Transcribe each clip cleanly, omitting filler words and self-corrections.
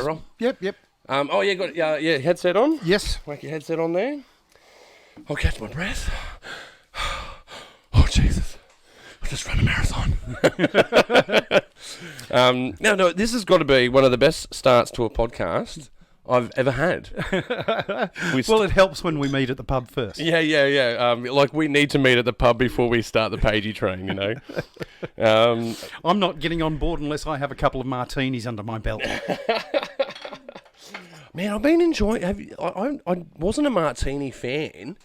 roll? Yep. Oh, yeah, got headset on? Yes. Whack your headset on there. I'll catch my breath. Oh, Jesus. I just ran a marathon. No, this has got to be one of the best starts to a podcast I've ever had. Well, it helps when we meet at the pub first. Yeah. Like, we need to meet at the pub before we start the Pagey train, you know. I'm not getting on board unless I have a couple of martinis under my belt. Man, I've been enjoying... I wasn't a martini fan,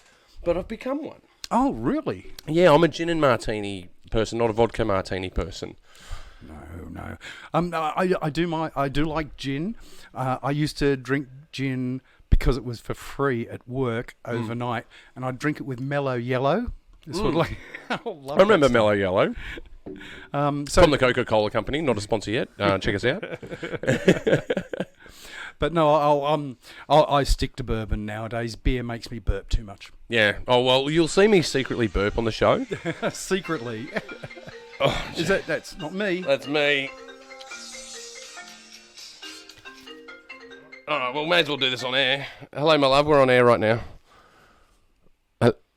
but I've become one. Oh, really? Yeah, I'm a gin and martini person, not a vodka martini person. No. I do like gin. I used to drink gin because it was for free at work overnight, and I'd drink it with Mellow Yellow. It's sort of like I remember Mellow Yellow. So From the Coca-Cola Company, not a sponsor yet. Check us out. But no, I stick to bourbon nowadays. Beer makes me burp too much. Yeah. Oh, well, you'll see me secretly burp on the show. Secretly. Oh, That's not me. That's me. All right, well, may as well do this on air. Hello, my love. We're on air right now.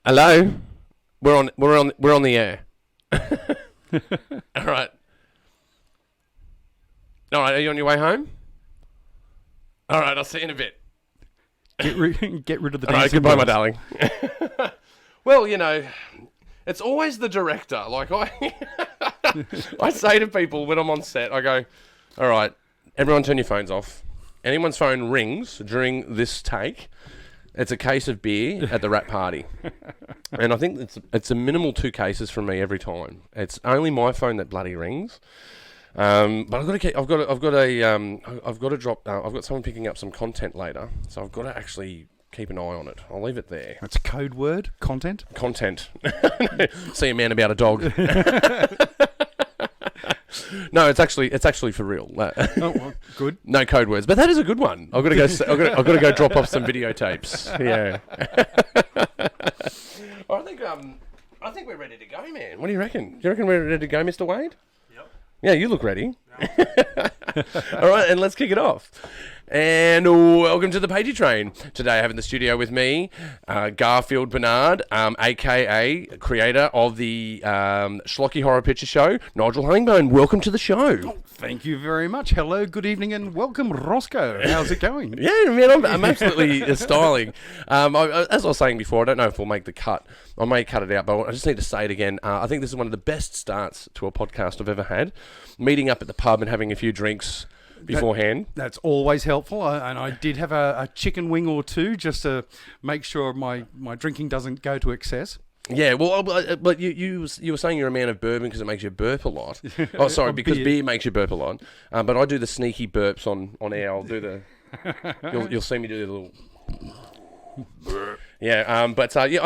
Hello. We're on the air. All right. Are you on your way home? All right, I'll see you in a bit. Get rid of the dancing. All right, goodbye, my girls. darling. Well, you know, it's always the director. Like, I say to people when I'm on set, I go, all right, everyone turn your phones off. Anyone's phone rings during this take, it's a case of beer at the wrap party. And I think it's a minimal 2 cases from me every time. It's only my phone that bloody rings. But I've got someone picking up some content later, so I've got to actually keep an eye on it. I'll leave it there. That's a code word. Content. See a man about a dog. No, it's actually for real. Oh, well, good. No code words, but that is a good one. I've got to go drop off some videotapes. Yeah. I think we're ready to go, man. What do you reckon? Do you reckon we're ready to go, Mr. Wade? Yep. Yeah, you look ready. All right, and let's kick it off. And welcome to the Pagey Train. Today I have in the studio with me Garfield Barnard, a.k.a. creator of the Schlocky Horror Picture Show, Nigel Hunningbone. Welcome to the show. Oh, thank you very much. Hello, good evening, and welcome, Roscoe. How's it going? Yeah, man, I'm absolutely styling. As I was saying before, I don't know if we'll make the cut. I may cut it out, but I just need to say it again. I think this is one of the best starts to a podcast I've ever had. Meeting up at the pub and having a few drinks beforehand. That's always helpful, and I did have a chicken wing or two just to make sure my drinking doesn't go to excess. Yeah, well, but you were saying you're a man of bourbon because it makes you burp a lot. Oh, sorry, because beer makes you burp a lot. But I do the sneaky burps on air. I'll do the... You'll see me do the little... Yeah, I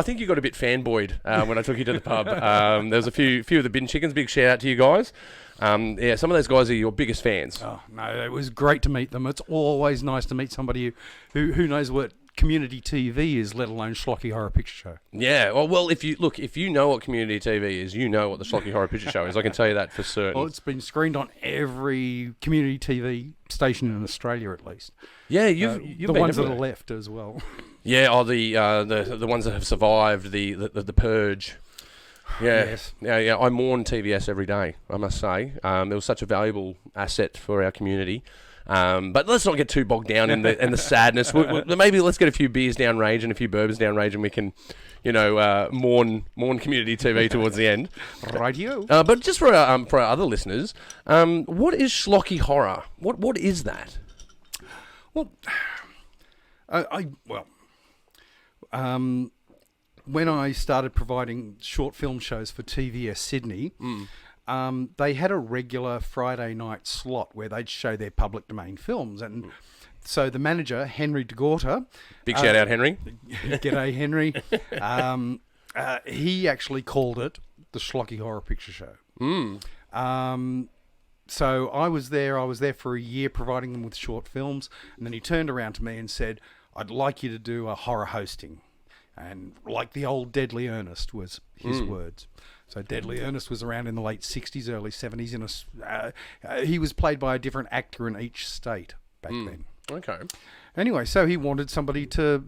think you got a bit fanboyed when I took you to the pub. There was a few of the bin chickens. Big shout out to you guys. Some of those guys are your biggest fans. Oh no, it was great to meet them. It's always nice to meet somebody who knows what community TV is, let alone Schlocky Horror Picture Show. Yeah, well, if you know what community TV is, you know what the Schlocky Horror Picture Show is. I can tell you that for certain. Well, it's been screened on every community TV station in Australia, at least. Yeah, you've the been ones that everywhere. are left as well. Yeah, the ones that have survived the purge. Yeah, yes. Yeah. I mourn TVS every day, I must say. It was such a valuable asset for our community. But let's not get too bogged down in the sadness. Maybe let's get a few beers downrange and a few bourbons downrange, and we can, mourn community TV towards the end. Rightio. But just for our other listeners, what is Schlocky Horror? What is that? Well, when I started providing short film shows for TVS Sydney, they had a regular Friday night slot where they'd show their public domain films. And so the manager, Henry DeGorta... Big shout out, Henry. G'day, Henry. He actually called it the Schlocky Horror Picture Show. So I was there for a year providing them with short films. And then he turned around to me and said, I'd like you to do a horror hosting. And like the old Deadly Ernest was his words. So Deadly Ernest was around in the late 60s, early 70s. He was played by a different actor in each state. back then. Okay. Anyway, so he wanted somebody to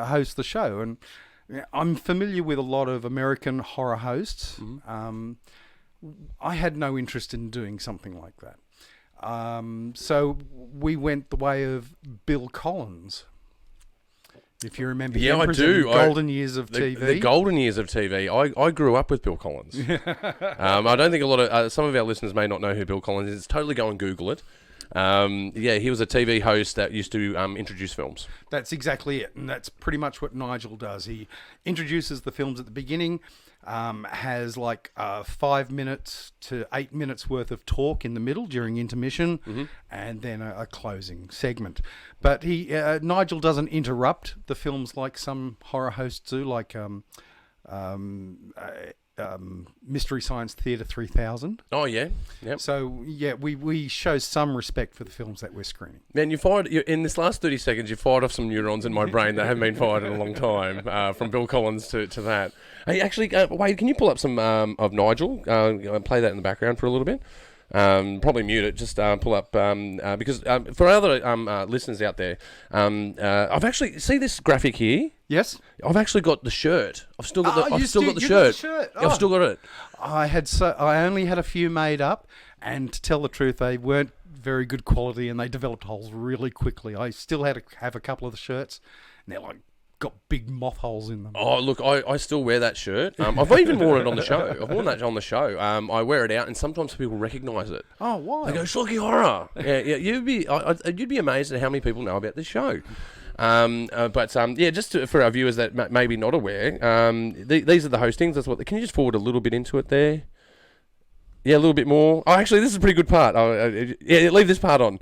host the show, and I'm familiar with a lot of American horror hosts. I had no interest in doing something like that. So we went the way of Bill Collins. If you remember, yeah, I do. Golden years of TV. The golden years of TV. I grew up with Bill Collins. I don't think a lot of some of our listeners may not know who Bill Collins is. Totally go and Google it. Yeah, he was a TV host that used to introduce films. That's exactly it, and that's pretty much what Nigel does. He introduces the films at the beginning, has like 5 minutes to 8 minutes worth of talk in the middle during intermission, and then a closing segment. But Nigel doesn't interrupt the films like some horror hosts do, like Mystery Science Theatre 3000. Oh yeah, yep. So yeah, we show some respect for the films that we're screening. Man, in this last 30 seconds, you fired off some neurons in my brain that haven't been fired in a long time. From Bill Collins to that. Hey, actually, Wade, can you pull up some of Nigel? Play that in the background for a little bit. Probably mute it. Just pull up because for other listeners out there, I've actually see this graphic here. Yes, I've actually got the shirt. I've still got the. I've still got the shirt. Oh. I've still got it. I only had a few made up, and to tell the truth, they weren't very good quality, and they developed holes really quickly. I still had to have a couple of the shirts, and they're like got big moth holes in them. Oh, look, I still wear that shirt. I've even worn it on the show. I've worn that on the show. I wear it out, and sometimes people recognise it. Oh, why? They go, Schlocky horror. Yeah, you'd be amazed at how many people know about this show. Yeah, just for our viewers that may be not aware, these are the hostings. That's what. Can you just forward a little bit into it there? Yeah, a little bit more. Oh, actually, this is a pretty good part. Yeah, leave this part on.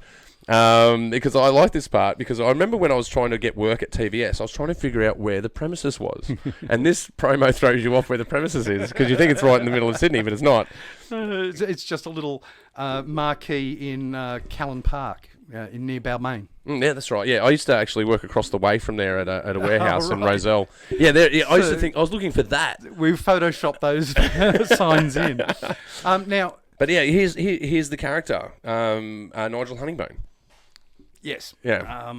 Because I like this part, because I remember when I was trying to get work at TVS, I was trying to figure out where the premises was. And this promo throws you off where the premises is, because you think it's right in the middle of Sydney, but it's not. It's just a little marquee in Callan Park, in near Balmain. Yeah, that's right. Yeah, I used to actually work across the way from there at a warehouse in Roselle. Yeah, I used to think, I was looking for that. We've photoshopped those signs in. Now... But yeah, here's the character, Nigel Honeybourne. Yes. Yeah.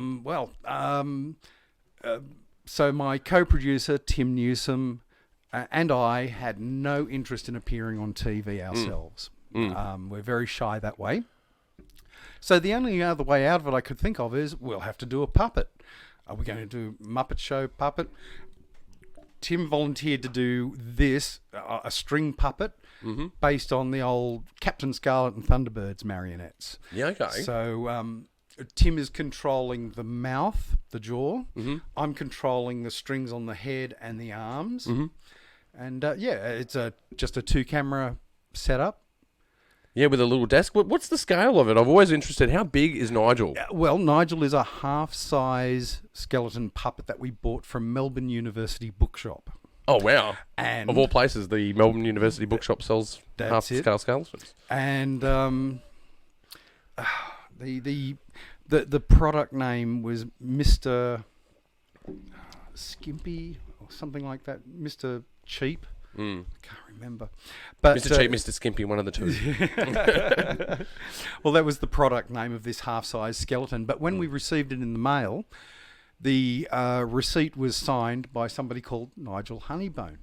So my co-producer, Tim Newsome, and I had no interest in appearing on TV ourselves. We're very shy that way. So the only other way out of it I could think of is we'll have to do a puppet. Are we going to do Muppet Show puppet? Tim volunteered to do this, a string puppet, based on the old Captain Scarlet and Thunderbirds marionettes. Yeah, okay. So Tim is controlling the mouth, the jaw. I'm controlling the strings on the head and the arms. And it's just a 2-camera setup. Yeah, with a little desk. What's the scale of it? I'm always interested. How big is Nigel? Well, Nigel is a half-size skeleton puppet that we bought from Melbourne University Bookshop. Oh, wow. And of all places, the Melbourne University Bookshop sells half-scale skeletons. And the product name was Mr. Skimpy or something like that. Mr. Cheap. I can't remember. But Mr. Cheap, Mr. Skimpy, one of the two. Well, that was the product name of this half-size skeleton. But when we received it in the mail, the receipt was signed by somebody called Nigel Honeybone.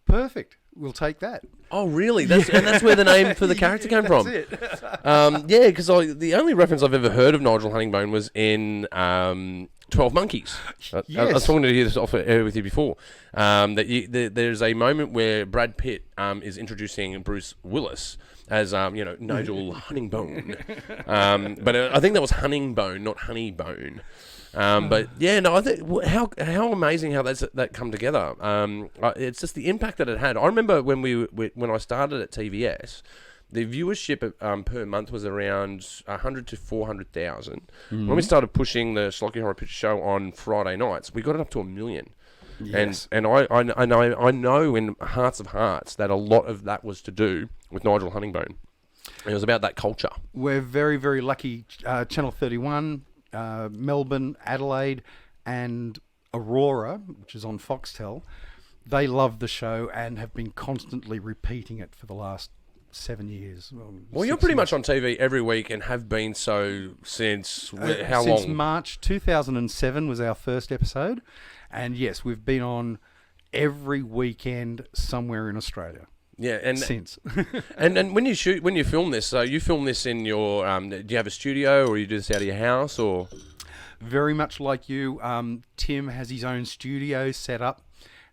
Perfect. We'll take that. Oh, really? And that's where the name for the character came from. That's it. Yeah, because the only reference I've ever heard of Nigel Honeybone was in 12 Monkeys. Yes. I was talking to you this off air with you before. There's a moment where Brad Pitt is introducing Bruce Willis as Nigel Honeybone. But I think that was Hunningbone, not Honeybone. But yeah, no, I think how amazing how that come together. It's just the impact that it had. I remember when I started at TVS, the viewership per month was around 100 to 400,000. When we started pushing the Schlocky Horror Picture Show on Friday nights, we got it up to 1 million. Yes. And I know in hearts of hearts that a lot of that was to do with Nigel Honeybone. It was about that culture. We're very, very lucky. Channel 31, Melbourne, Adelaide, and Aurora, which is on Foxtel, they love the show and have been constantly repeating it for the last 7 years. Well, you're pretty much on TV every week and have been so since how since long? March 2007 was our first episode, and yes, we've been on every weekend somewhere in Australia. Yeah, and since. and when you film this, you film this in your do you have a studio or you do this out of your house or? Very much like you, Tim has his own studio set up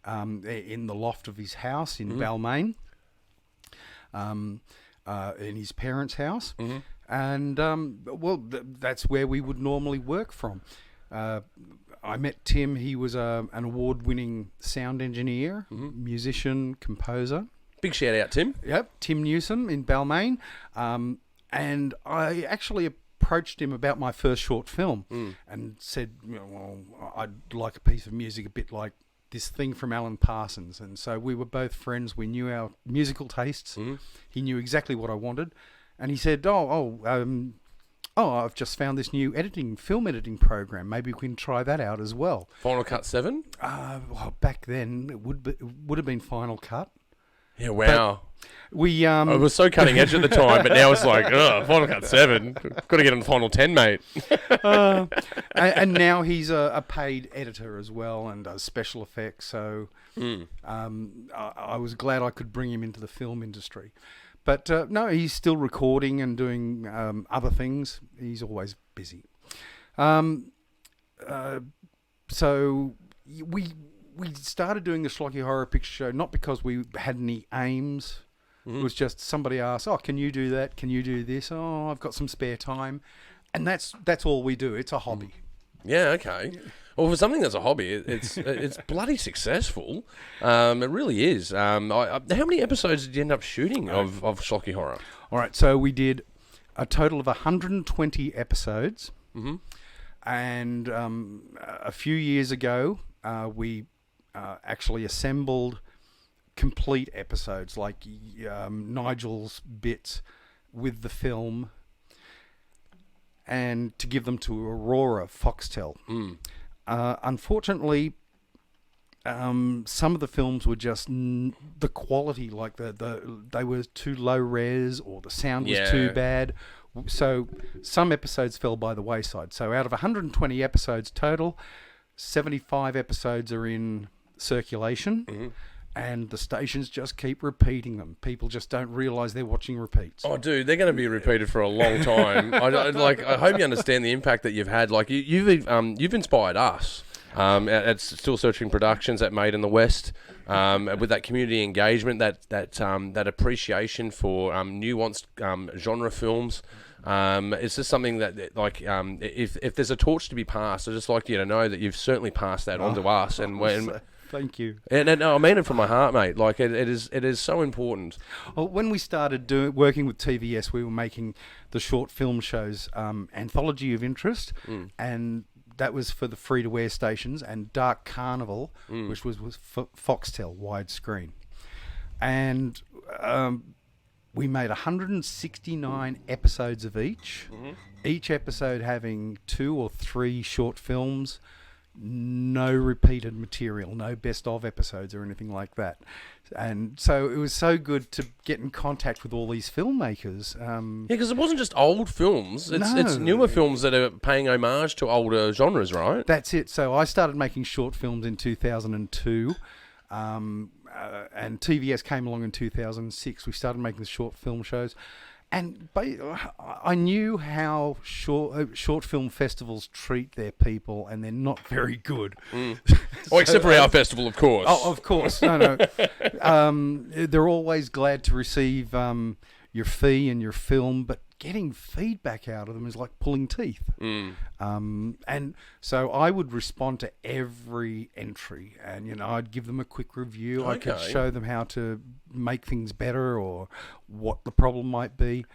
in the loft of his house in Balmain, in his parents' house, and that's where we would normally work from. I met Tim. He was an award-winning sound engineer, musician, composer. Big shout out, Tim. Yep, Tim Newsom in Balmain. And I actually approached him about my first short film and said, well, I'd like a piece of music a bit like this thing from Alan Parsons. And so we were both friends. We knew our musical tastes. He knew exactly what I wanted. And he said, I've just found this new film editing program. Maybe we can try that out as well. Final Cut 7? Well, back then, it would have been Final Cut. Yeah, wow. It was so cutting edge at the time, but now it's like, Final Cut 7. Got to get on Final 10, mate. And now he's a paid editor as well and does special effects. So I was glad I could bring him into the film industry. But no, he's still recording and doing other things. He's always busy. So we started doing the Schlocky Horror Picture Show not because we had any aims. It was just somebody asked, can you do that? Can you do this? Oh, I've got some spare time. And that's all we do. It's a hobby. Yeah, okay. Well, for something that's a hobby, it's bloody successful. It really is. How many episodes did you end up shooting of Shocky Horror? All right, so we did a total of 120 episodes. And a few years ago, we actually assembled complete episodes, like Nigel's bits with the film, and to give them to Aurora Foxtel. Unfortunately, some of the films were just the quality, like they were too low res, or the sound was too bad. So some episodes fell by the wayside. So out of 120 episodes total, 75 episodes are in circulation. And the stations just keep repeating them. People just don't realise they're watching repeats. Oh, dude, they're going to be repeated for a long time. I hope you understand the impact that you've had. Like you've inspired us at Still Searching Productions, at Made in the West, with that community engagement, that appreciation for nuanced genre films. It's just something that, if there's a torch to be passed, I'd just like you to know that you've certainly passed that on to us. And thank you. And no, I mean it from my heart, mate. Like it is so important. Well, when we started working with TVS, we were making the short film shows, Anthology of Interest, and that was for the free-to-air stations, and Dark Carnival, which was for Foxtel widescreen, and we made 169 episodes of each. Each episode having 2 or 3 short films. No repeated material, no best of episodes or anything like that. And so it was so good to get in contact with all these filmmakers. Because it wasn't just old films, it's newer films that are paying homage to older genres, right? That's it. So I started making short films in 2002, and TVS came along in 2006. We started making the short film shows. And I knew how short film festivals treat their people, and they're not very good. Except for our festival, of course. Oh, of course. No. They're always glad to receive your fee and your film, but getting feedback out of them is like pulling teeth. And so I would respond to every entry, and I'd give them a quick review. Okay. I could show them how to make things better or what the problem might be.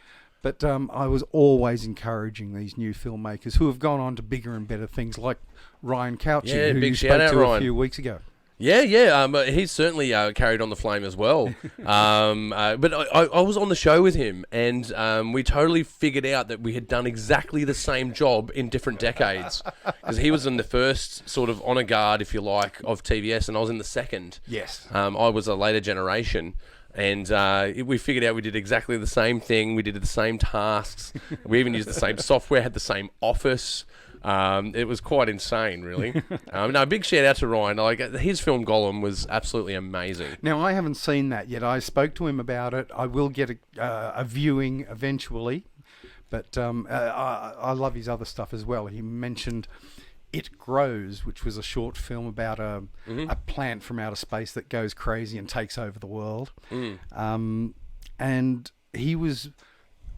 But I was always encouraging these new filmmakers who have gone on to bigger and better things, like Ryan Couchy, who you spoke to a few weeks ago. Yeah. He's certainly carried on the flame as well. But I was on the show with him, and we totally figured out that we had done exactly the same job in different decades. Because he was in the first sort of honor guard, if you like, of TVS, and I was in the second. Yes. I was a later generation. And we figured out we did exactly the same thing. We did the same tasks. We even used the same software, had the same office. It was quite insane, really. No, big shout out to Ryan. Like, his film Gollum was absolutely amazing. Now, I haven't seen that yet. I spoke to him about it. I will get a viewing eventually. But I love his other stuff as well. He mentioned It Grows, which was a short film about a plant from outer space that goes crazy and takes over the world. And he was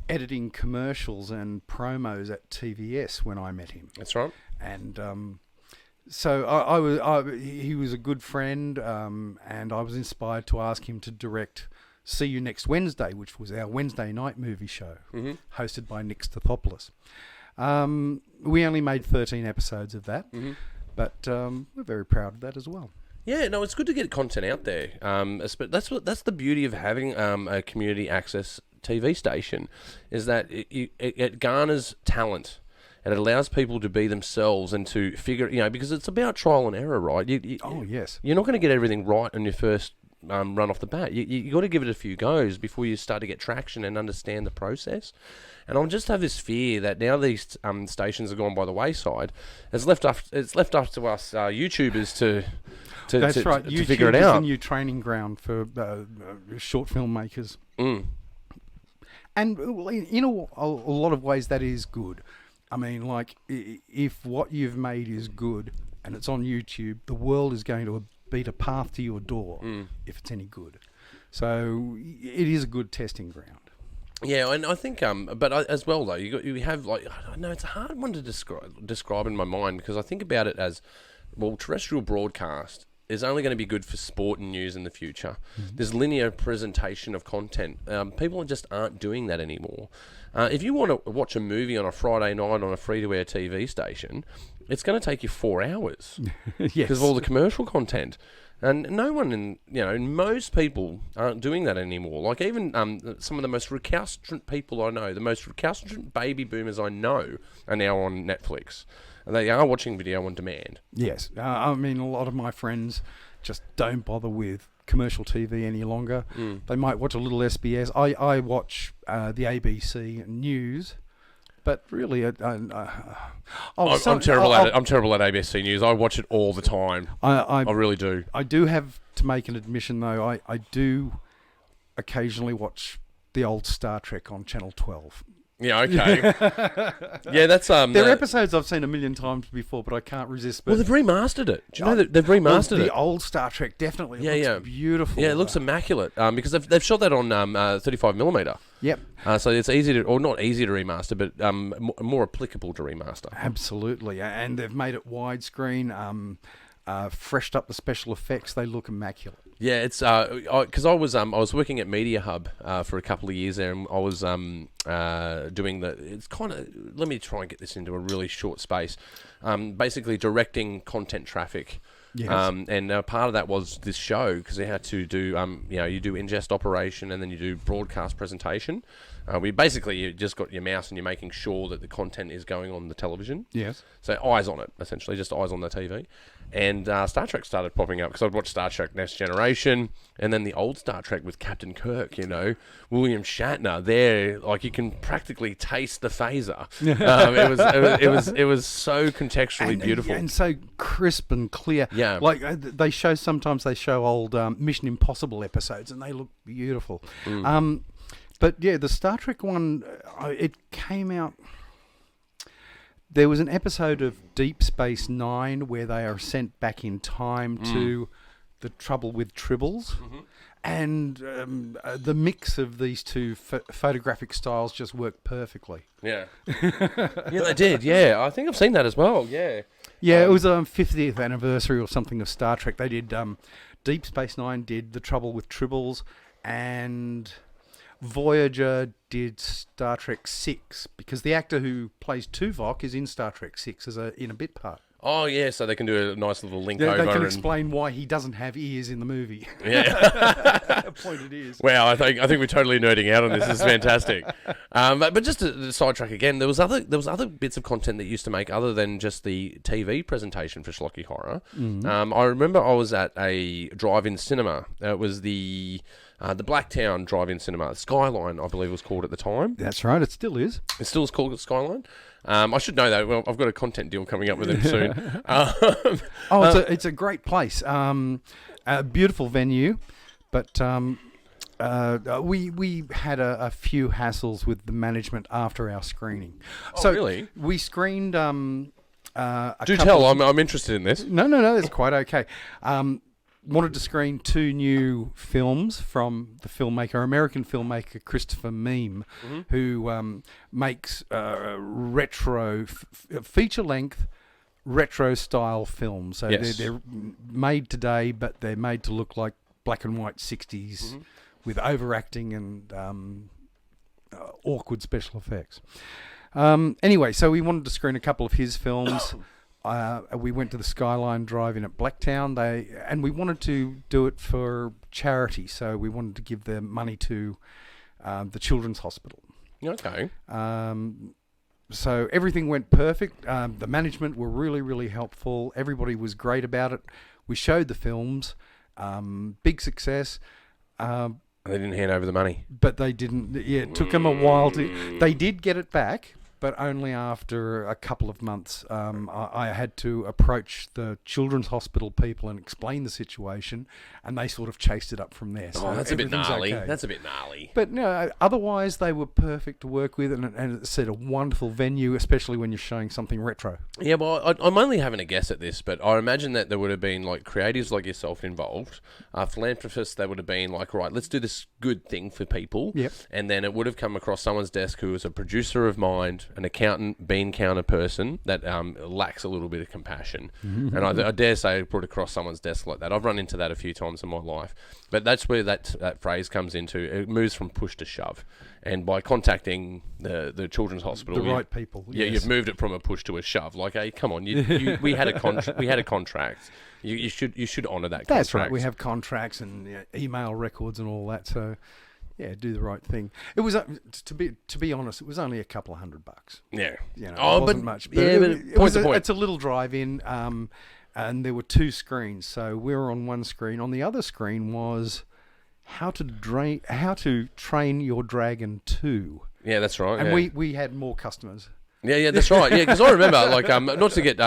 editing commercials and promos at TVS when I met him. That's right. And he was a good friend, and I was inspired to ask him to direct See You Next Wednesday, which was our Wednesday night movie show, hosted by Nick Stathopoulos. We only made 13 episodes of that, but we're very proud of that as well. Yeah, no, it's good to get content out there. That's the beauty of having a community access TV station, is that it garners talent. And it allows people to be themselves and to figure, because it's about trial and error, right? Yes. You're not going to get everything right on your first run off the bat. You got to give it a few goes before you start to get traction and understand the process. And I just have this fear that now these stations have gone by the wayside. It's left up to us YouTubers to That's right. to figure it out. YouTube is a new training ground for short filmmakers. And in a lot of ways, that is good. I mean, like, if what you've made is good and it's on YouTube, the world is going to beat a path to your door if it's any good. So it is a good testing ground. Yeah, and I think, but as well though, you have, like, I don't know, it's a hard one to describe in my mind, because I think about it as, well, terrestrial broadcast is only going to be good for sport and news in the future. There's linear presentation of content. People just aren't doing that anymore. If you want to watch a movie on a Friday night on a free-to-air TV station, it's going to take you 4 hours because of all the commercial content. And no one most people aren't doing that anymore. Like, even some of the most recalcitrant people I know, the most recalcitrant baby boomers I know, are now on Netflix. And they are watching video on demand. Yes. I mean, a lot of my friends just don't bother with commercial TV any longer. They might watch a little SBS. I watch the ABC News. But really, I'm terrible at it. I'm terrible at ABC News. I watch it all the time. I really do. I do have to make an admission, though. I do occasionally watch the old Star Trek on Channel 12. Yeah, okay. Yeah, that's... There are episodes I've seen a million times before, but I can't resist. But well, they've remastered it. Do you know that they've remastered it? The old Star Trek, definitely. It looks beautiful. Yeah, it looks immaculate, because they've shot that on 35mm. Yep. So it's easy to, or not easy to remaster, but more applicable to remaster. Absolutely. And they've made it widescreen, freshed up the special effects. They look immaculate. Yeah, it's because I was working at Media Hub for a couple of years there, and I was doing it's kind of, let me try and get this into a really short space. Basically directing content traffic. Yes. And part of that was this show, because they had to do you do ingest operation and then you do broadcast presentation. You just got your mouse and you're making sure that the content is going on the television. Yes. So eyes on it, essentially, just eyes on the TV. And Star Trek started popping up, because I'd watched Star Trek Next Generation, and then the old Star Trek with Captain Kirk, William Shatner. There, like, you can practically taste the phaser. It was so contextually beautiful and so crisp and clear. Yeah, like sometimes they show old Mission Impossible episodes, and they look beautiful. But yeah, the Star Trek one, it came out. There was an episode of Deep Space Nine where they are sent back in time to the Trouble with Tribbles. And the mix of these two photographic styles just worked perfectly. Yeah. Yeah, they did, yeah. I think I've seen that as well, yeah. Yeah, it was 50th anniversary or something of Star Trek. They did, Deep Space Nine did The Trouble with Tribbles, and Voyager did Star Trek 6, because the actor who plays Tuvok is in Star Trek 6 in a bit part. Oh, yeah, so they can do a nice little link They over. can and explain why he doesn't have ears in the movie. Yeah. Pointed ears. Wow, I think we're totally nerding out on this. This is fantastic. But just to sidetrack again, there was other bits of content that used to make other than just the TV presentation for Schlocky Horror. I remember I was at a drive-in cinema. It was the Blacktown drive-in cinema, Skyline, I believe it was called at the time. That's right, it still is. It still is called Skyline. I should know that. Well, I've got a content deal coming up with them soon. It's a great place. A beautiful venue, but we had a few hassles with the management after our screening. Oh, really? We screened. Do tell. I'm interested in this. No, it's quite okay. Wanted to screen 2 new films from the American filmmaker Christopher Meme, who makes retro feature-length retro-style films. So they're made today, but they're made to look like black and white 60s with overacting and awkward special effects. Anyway, so we wanted to screen a couple of his films. We went to the Skyline Drive-In at Blacktown. And we wanted to do it for charity, so we wanted to give the money to the Children's Hospital. Okay. So everything went perfect. The management were really, really helpful. Everybody was great about it. We showed the films. Big success. They didn't hand over the money. But they didn't. Yeah, it took them a while to... They did get it back, but only after a couple of months. I had to approach the Children's Hospital people and explain the situation, and they sort of chased it up from there. So that's a bit gnarly. okay. That's a bit gnarly. But no, otherwise they were perfect to work with, and it said a wonderful venue, especially when you're showing something retro. Yeah, well, I'm only having a guess at this, but I imagine that there would have been like creatives like yourself involved, philanthropists that would have been like, right, let's do this good thing for people. Yep. And then it would have come across someone's desk who was a producer of mind, an accountant, bean counter person that lacks a little bit of compassion. And I dare say it put across someone's desk like that. I've run into that a few times in my life. But that's where that phrase comes into. It moves from push to shove. And by contacting the Children's Hospital, The right people. Yeah, yes. you've moved it from a push to a shove. Like, hey, come on, we had a contract. You should honour that contract. That's right. We have contracts and email records and all that. So, yeah, do the right thing. It was to be honest, it was only a couple of $100. Yeah. You know, it wasn't much. But it's a little drive-in, and there were 2 screens. So we were on one screen. On the other screen was how to train your dragon 2. Yeah, that's right. And we had more customers. Yeah, that's right. Yeah, because I remember, like, not to get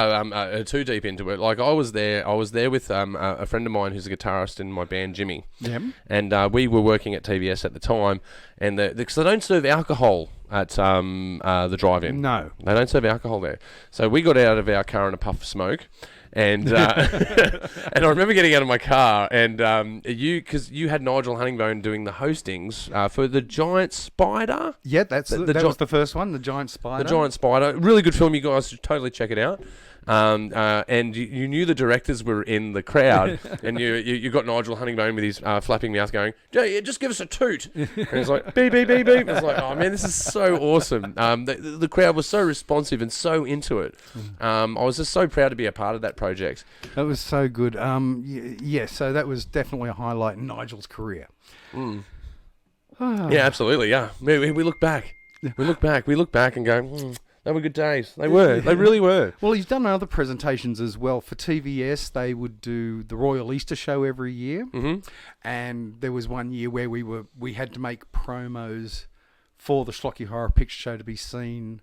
too deep into it, like I was there with a friend of mine who's a guitarist in my band, Jimmy. Yeah. And we were working at TVS at the time, and because they don't serve alcohol at the drive-in. No, they don't serve alcohol there. So we got out of our car in a puff of smoke. And and I remember getting out of my car, and because you had Nigel Honeybourne doing the hostings for the Giant Spider. Yeah, that was the first one, the Giant Spider. The Giant Spider, really good film. You guys should totally check it out. And you knew the directors were in the crowd, and you got Nigel Honeybourne with his flapping mouth going, "Jay, just give us a toot." And it's like beep beep beep beep. It's like, oh man, this is so awesome. The crowd was so responsive and so into it. I was just so proud to be a part of that project. That was so good. So that was definitely a highlight in Nigel's career. Yeah, absolutely. Yeah, we look back. We look back and go. They were good days. They were. They really were. Well, he's done other presentations as well. For TVS, they would do the Royal Easter Show every year. And there was one year where we had to make promos for the Schlocky Horror Picture Show to be seen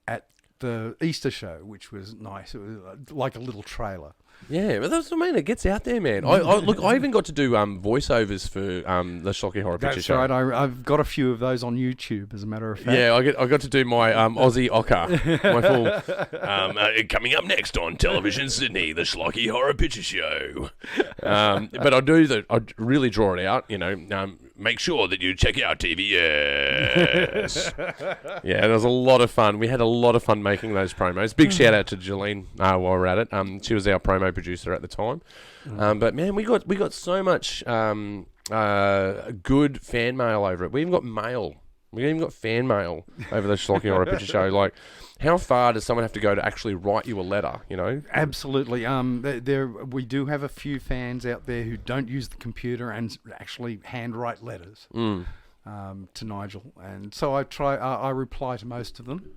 at the Easter Show, which was nice. It was like a little trailer. Yeah, but that's what I mean. It gets out there, man. I even got to do voiceovers for the Schlocky Horror Picture Show. That's right. I've got a few of those on YouTube, as a matter of fact. Yeah, I got to do my Aussie ochre. My full coming up next on Television Sydney, the Schlocky Horror Picture Show. But I really draw it out. You know, make sure that you check out TVS. Yeah, it was a lot of fun. We had a lot of fun making those promos. Big shout out to Jolene while we're at it. She was our promo producer at the time. But man, we got so much good fan mail over it. We even got mail We even got fan mail over the Schlocky Horror Picture Show. Like, how far does someone have to go to actually write you a letter, you know? Absolutely. We do have a few fans out there who don't use the computer and actually handwrite letters to Nigel. And so I reply to most of them.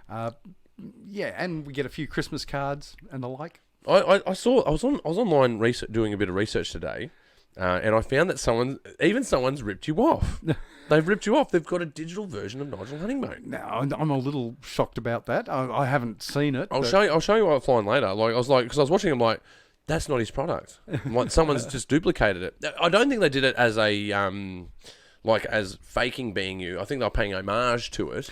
And we get a few Christmas cards and the like. I was online doing a bit of research today, and I found that someone's ripped you off. They've ripped you off. They've got a digital version of Nigel Honeymoon. Now, I'm a little shocked about that. I haven't seen it. I'll show you offline later. Because I was watching him like, that's not his product. I'm like, someone's just duplicated it. I don't think they did it as as faking being you. I think they were paying homage to it.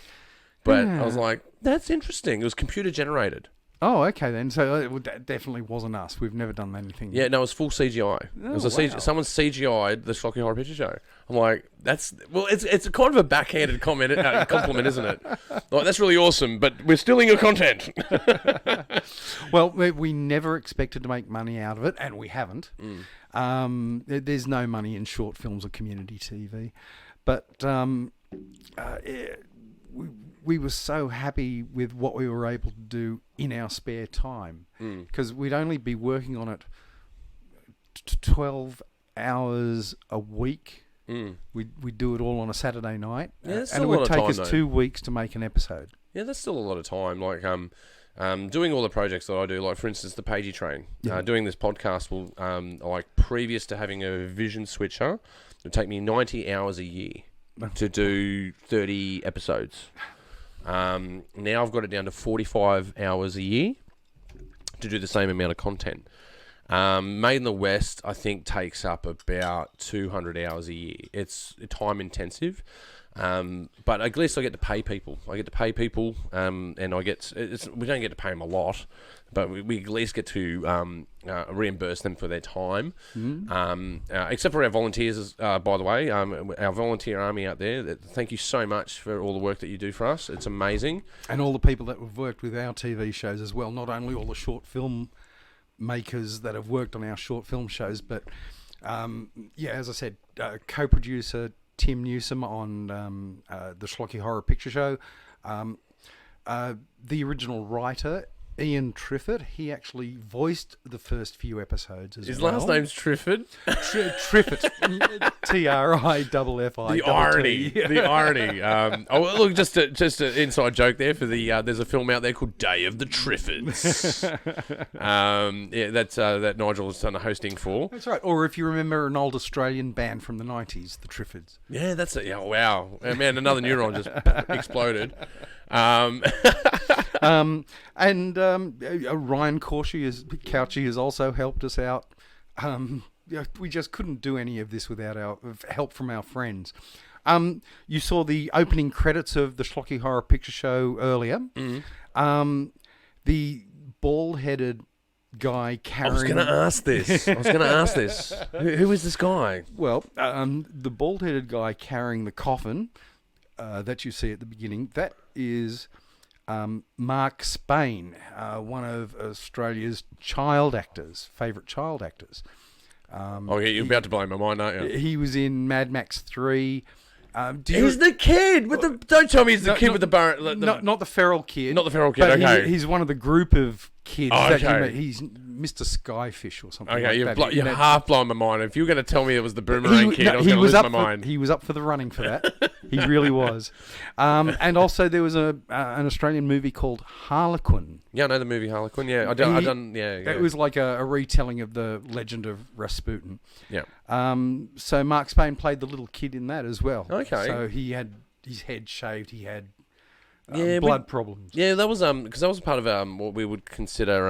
But I was like, that's interesting. It was computer generated. Oh, okay then. So that definitely wasn't us. We've never done anything. Yeah, no, it was full CGI. It was someone CGI'd the Schlocky Horror Picture Show. I'm like, it's a kind of a backhanded compliment, isn't it? Like, that's really awesome, but we're stealing your content. Well, we never expected to make money out of it, and we haven't. There's no money in short films or community TV, but we were so happy with what we were able to do in our spare time, because we'd only be working on it 12 hours a week. We'd do it all on a Saturday night, and it would take us 2 weeks to make an episode. Yeah, that's still a lot of time. Like doing all the projects that I do, like for instance the Pagey train, doing this podcast will like previous to having a vision switcher, it would take me 90 hours a year to do 30 episodes. Now I've got it down to 45 hours a year to do the same amount of content. Made in the West, I think, takes up about 200 hours a year. It's time intensive, but at least I get to pay people. And we don't get to pay them a lot, but we at least get to reimburse them for their time. Except for our volunteers, by the way, our volunteer army out there. Thank you so much for all the work that you do for us. It's amazing. And all the people that have worked with our TV shows as well. Not only all the short film makers that have worked on our short film shows, but as I said, co-producer Tim Newsom on the Schlocky Horror Picture Show, the original writer Ian Triffett, he actually voiced the first few episodes as well. His last name's Triffett? Triffett. T-R-I-F-F-I. The irony. Look, just an inside joke there for the, there's a film out there called Day of the Triffetts. That Nigel has done a hosting for. That's right. Or if you remember an old Australian band from the 90s, the Triffetts. Yeah, that's it. Yeah, wow. Man, another neuron just exploded. Ryan Couchy has also helped us out. We just couldn't do any of this without help from our friends. You saw the opening credits of the Schlocky Horror Picture Show earlier. The bald-headed guy carrying... I was going to ask this. Who is this guy? Well, the bald-headed guy carrying the coffin that you see at the beginning, that is Mark Spain, one of Australia's favourite child actors. You're about to blow my mind, aren't you? He was in Mad Max 3. He's the kid with the... Don't tell me he's the kid with the bar... Not the feral kid. Not the feral kid, okay. He's one of the group of kids. He's Mr. Skyfish or something like that. You're half blowing my mind. If you were going to tell me it was the boomerang kid, I was going to lose my mind. He was up for the running for that. He really was. And also there was an Australian movie called Harlequin. Yeah, I know the movie Harlequin. Yeah, It was like a retelling of the legend of Rasputin. Yeah. So Mark Spain played the little kid in that as well. Okay. So he had his head shaved. He had blood problems. Yeah, that was because that was part of what we would consider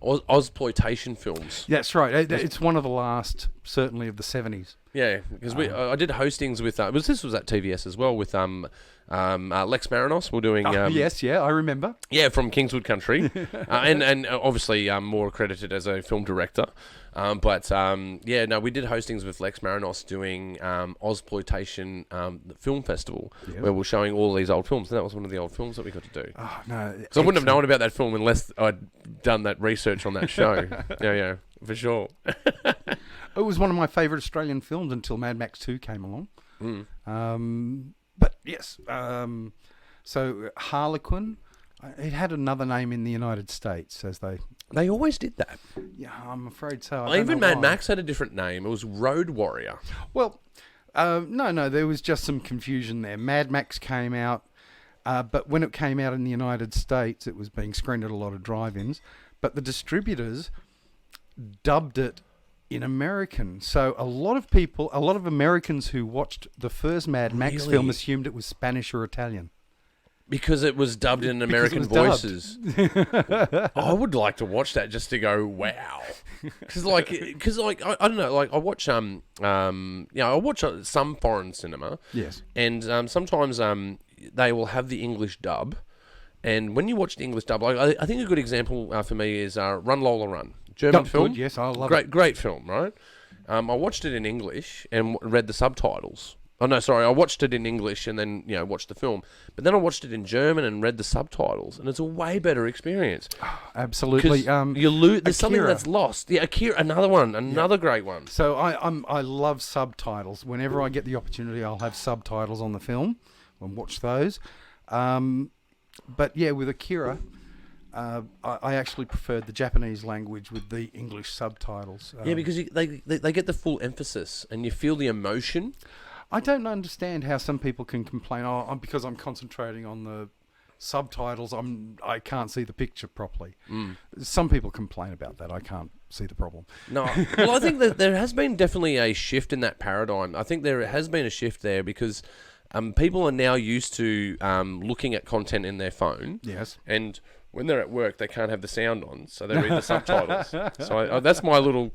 Ozploitation films. That's right. It's one of the last, certainly of the 70s. Yeah, because I did hostings with this was at TVS as well with Lex Marinos. We're doing yes, I remember. Yeah, from Kingswood Country, and obviously more accredited as a film director. We did hostings with Lex Marinos doing Ozploitation Film Festival, where we're showing all these old films. And that was one of the old films that we got to do. Oh no! Because I wouldn't have known about that film unless I'd done that research on that show. yeah, for sure. It was one of my favourite Australian films until Mad Max 2 came along. But yes, so Harlequin, it had another name in the United States, as They always did that. Yeah, I'm afraid so. I don't Even know Mad why. Max had a different name. It was Road Warrior. Well, no, there was just some confusion there. Mad Max came out, but when it came out in the United States, it was being screened at a lot of drive-ins, but the distributors dubbed it in American. So a lot of Americans who watched the first Mad Max Really? film assumed it was Spanish or Italian. Because it was dubbed in American was dubbed. voices. I would like to watch that just to go, wow. Because I don't know, like I watch I watch some foreign cinema. Yes. And sometimes they will have the English dub, and when you watch the English dub, like I think a good example for me is Run Lola Run, German film. Good, yes, I love it. Great film, right? I watched it in English and read the subtitles. Oh no, sorry. I watched it in English and then watched the film. But then I watched it in German and read the subtitles, and it's a way better experience. Absolutely. You lose. There's something Akira. that's lost. Yeah, Akira, another one, another great one. So I love subtitles. Whenever I get the opportunity, I'll have subtitles on the film and watch those. But yeah, with Akira, I actually preferred the Japanese language with the English subtitles. Yeah, because they get the full emphasis and you feel the emotion. I don't understand how some people can complain. Because I'm concentrating on the subtitles, I can't see the picture properly. Some people complain about that. I can't see the problem. No, well, I think that there has been definitely a shift in that paradigm. I think there has been a shift there because people are now used to looking at content in their phone. Yes. And when they're at work, they can't have the sound on, so they read the subtitles. So that's my little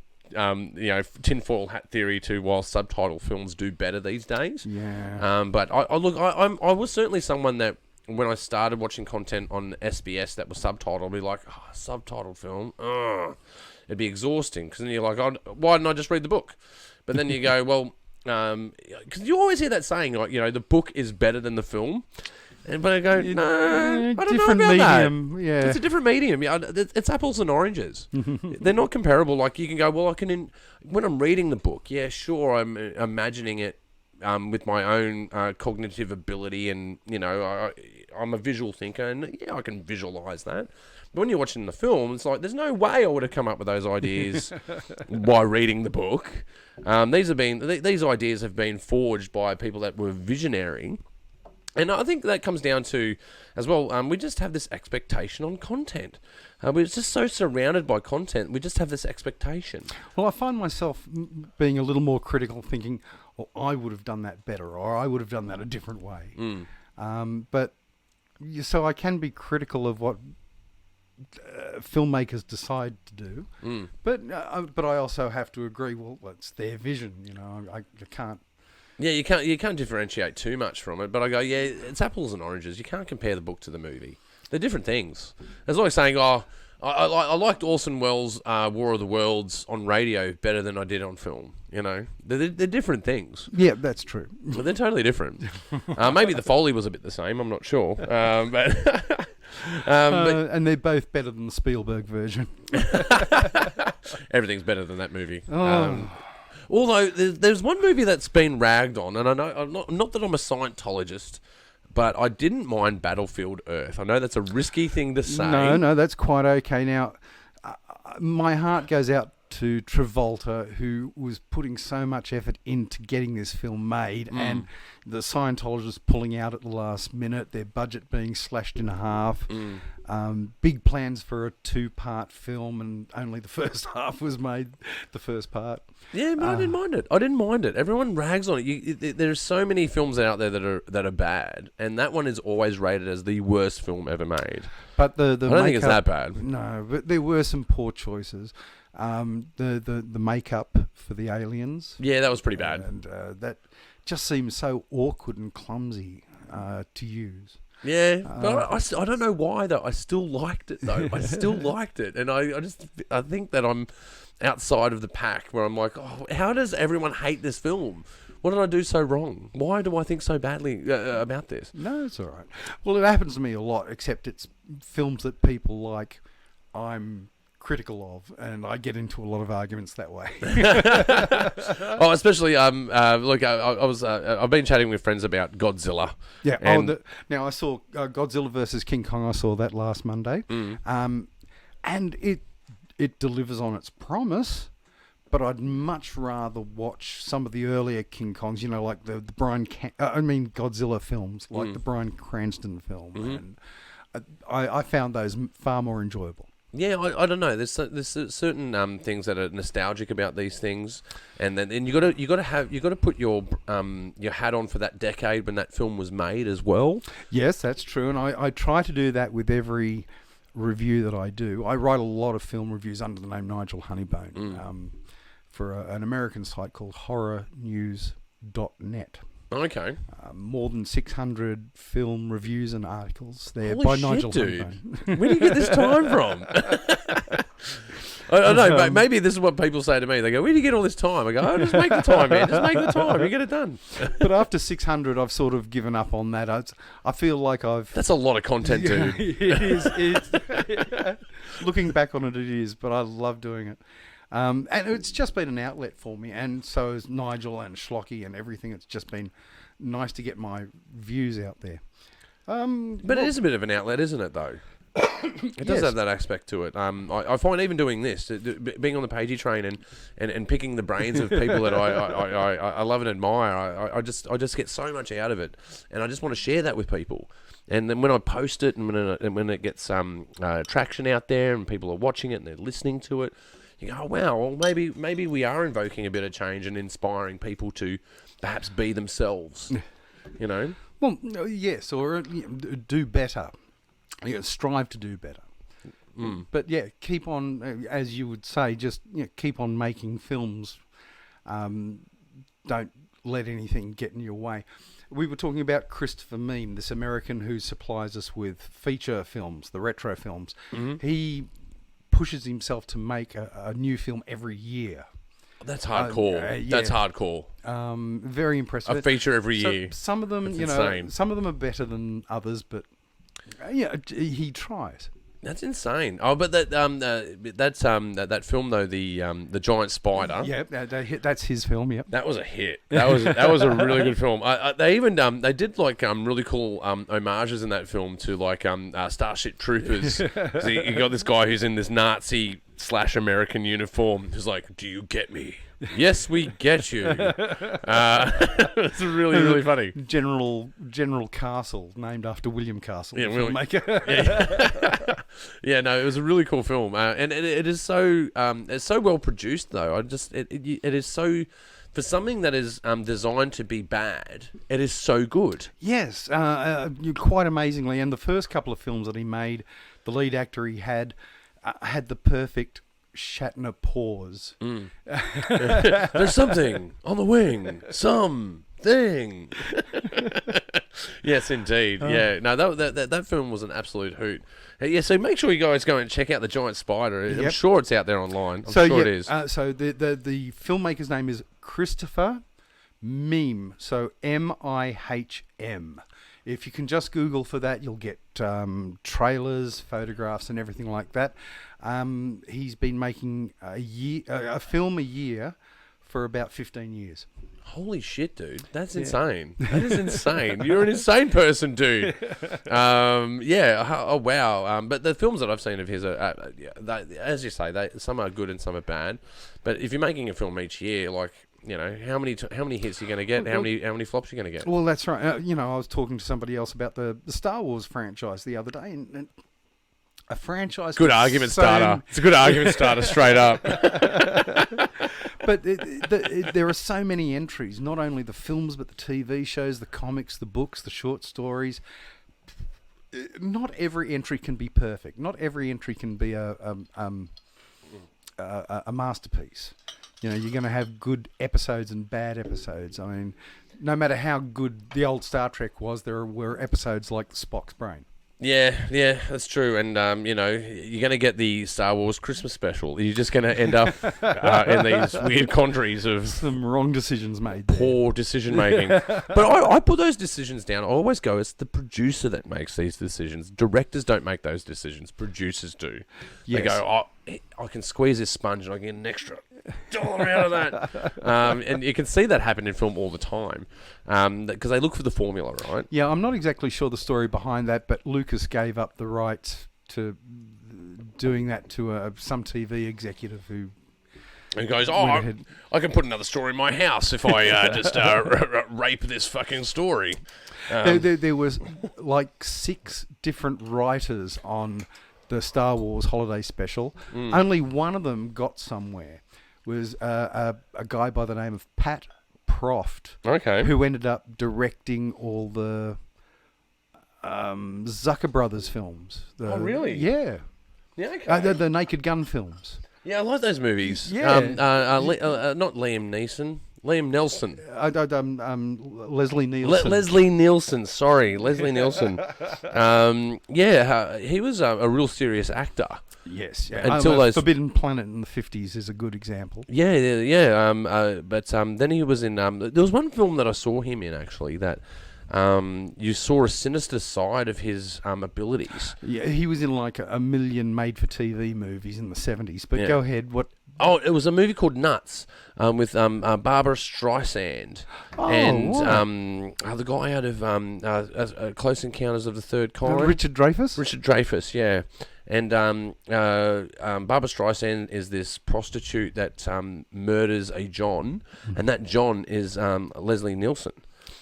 tinfoil hat theory to why subtitle films do better these days. Yeah. But I was certainly someone that when I started watching content on SBS that was subtitled, I'd be like, subtitled film, it'd be exhausting because then you're like, why didn't I just read the book? But then you go, well, because you always hear that saying, like, the book is better than the film. But I go, no, I don't different know about medium. that. Yeah, it's a different medium. Yeah, it's apples and oranges. They're not comparable. Like you can go, well, when I'm reading the book, yeah, sure, I'm imagining it with my own cognitive ability, and I'm a visual thinker, and yeah, I can visualize that. But when you're watching the film, it's like there's no way I would have come up with those ideas by reading the book. These ideas have been forged by people that were visionary. And I think that comes down to, as well, we just have this expectation on content. We're just so surrounded by content, we just have this expectation. Well, I find myself being a little more critical, thinking, well, I would have done that better, or I would have done that a different way. So I can be critical of what filmmakers decide to do. But I also have to agree, well, it's their vision, I can't. Yeah, you can't differentiate too much from it, but I go, yeah, it's apples and oranges. You can't compare the book to the movie. They're different things. It's like saying, I liked Orson Welles' War of the Worlds on radio better than I did on film. They're different things. Yeah, that's true. But they're totally different. Maybe the Foley was a bit the same. I'm not sure. But and they're both better than the Spielberg version. Everything's better than that movie. Although there's one movie that's been ragged on, and I know not that I'm a Scientologist, but I didn't mind Battlefield Earth. I know that's a risky thing to say. No, that's quite okay. Now, my heart goes out to Travolta, who was putting so much effort into getting this film made, and the Scientologists pulling out at the last minute, their budget being slashed in half, big plans for a 2-part film, and only the first half was made, the first part. Yeah, but I didn't mind it. Everyone rags on it. There's so many films out there that are bad, and that one is always rated as the worst film ever made. But I don't think it's that bad. No, but there were some poor choices. The makeup for the aliens. Yeah, that was pretty bad. And that just seems so awkward and clumsy to use. Yeah, but I don't know why though. I still liked it though. I still liked it, and I think that I'm outside of the pack where I'm like, how does everyone hate this film? What did I do so wrong? Why do I think so badly about this? No, it's all right. Well, it happens to me a lot, except it's films that people like. I'm critical of, and I get into a lot of arguments that way. Oh, especially look, I've been chatting with friends about Godzilla. Yeah. And Now I saw Godzilla versus King Kong. I saw that last Monday, and it delivers on its promise. But I'd much rather watch some of the earlier King Kongs, like the Godzilla films, like the Bryan Cranston film, and I found those far more enjoyable. Yeah, I don't know. There's certain things that are nostalgic about these things, and then you got to put your hat on for that decade when that film was made as well. Yes, that's true, and I try to do that with every review that I do. I write a lot of film reviews under the name Nigel Honeybone for an American site called horrornews.net. Okay. More than 600 film reviews and articles there. Holy by shit, Nigel dude. Honeybone. Where do you get this time from? I know, but maybe this is what people say to me. They go, "Where do you get all this time?" I go, "Oh, just make the time, man. Just make the time. You get it done." But after 600, I've sort of given up on that. I feel like I've... That's a lot of content, dude. It is. Looking back on it, it is, but I love doing it. And it's just been an outlet for me, and so is Nigel and Schlocky and everything. It's just been nice to get my views out there. But it is a bit of an outlet, isn't it, though? It does have that aspect to it. I find even doing this, being on the Pagey train and picking the brains of people that I love and admire, I just get so much out of it, and I just want to share that with people. And then when I post it and when it gets traction out there and people are watching it and they're listening to it, you go, oh, wow, well, maybe we are invoking a bit of change and inspiring people to perhaps be themselves, Well, yes, or do better. Strive to do better. But yeah, keep on, as you would say, just keep on making films. Don't let anything get in your way. We were talking about Christopher Meme, this American who supplies us with feature films, the retro films. He pushes himself to make a new film every year. That's hardcore. That's hardcore. Very impressive. A feature every year. Some of them, insane. Some of them are better than others, but he tries. That's insane. Oh, but that film though, the giant spider. Yeah, that's his film. Yep. That was a hit. That was a really good film. They even they did like really cool homages in that film to like Starship Troopers. So you got this guy who's in this Nazi/American uniform who's like, "Do you get me?" Yes, we get you. It's really, really funny. General Castle, named after William Castle, the filmmaker. Yeah, no, it was a really cool film, and it is so it's so well produced though. It is so, for something that is designed to be bad, it is so good. Yes, quite amazingly. And the first couple of films that he made, the lead actor he had the perfect Shatner pause. There's something on the wing. Something. Yes, indeed. Yeah. No, that film was an absolute hoot. Yeah. So make sure you guys go and check out the Giant Spider. Yep. I'm sure it's out there online. I'm sure it is. So the filmmaker's name is Christopher Meme. So M-I-H-M. If you can just Google for that, you'll get trailers, photographs, and everything like that. He's been making a film a year for about 15 years. Holy shit, dude. That's insane. That is insane. You're an insane person, dude. Oh, wow. But the films that I've seen of his, as you say, some are good and some are bad. But if you're making a film each year, like, how many hits are you going to get? How many flops are you going to get? Well, that's right. I was talking to somebody else about the Star Wars franchise the other day, and a franchise. Good argument starter. It's a good argument starter, straight up. But there are so many entries. Not only the films, but the TV shows, the comics, the books, the short stories. Not every entry can be perfect. Not every entry can be a masterpiece. You're going to have good episodes and bad episodes. I mean, no matter how good the old Star Trek was, there were episodes like Spock's Brain. Yeah, that's true. And, you're going to get the Star Wars Christmas special. You're just going to end up in these weird contrées of Some wrong decisions made there. poor decision making. But I put those decisions down. I always go, it's the producer that makes these decisions. Directors don't make those decisions. Producers do. Yes. They go, I can squeeze this sponge and I get an extra dollar out of that. And you can see that happen in film all the time because they look for the formula, right? Yeah, I'm not exactly sure the story behind that, but Lucas gave up the rights to doing that to some TV executive who goes, went ahead. I can put another story in my house if I just rape this fucking story. There was like 6 different writers on the Star Wars holiday special. Only one of them got somewhere. Was a guy by the name of Pat Proft, Okay. who ended up directing all the Zucker Brothers films. Oh, really? Yeah. Yeah, okay. The Naked Gun films. Yeah, I like those movies. Yeah. Not Liam Neeson. Liam Nelson. Leslie Nielsen. Leslie Nielsen. Sorry, Leslie Nielsen. He was a real serious actor. Yes. Yeah. Until those Forbidden Planet in the 50s is a good example. Yeah. But then he was in. There was one film that I saw him in actually that. You saw a sinister side of his abilities. Yeah, he was in like a million made-for-TV movies in the 70s. But go ahead. What? Oh, it was a movie called Nuts with Barbara Streisand and the guy out of Close Encounters of the Third Kind. Richard Dreyfuss? Richard Dreyfuss, yeah. And Barbara Streisand is this prostitute that murders a John, and that John is Leslie Nielsen.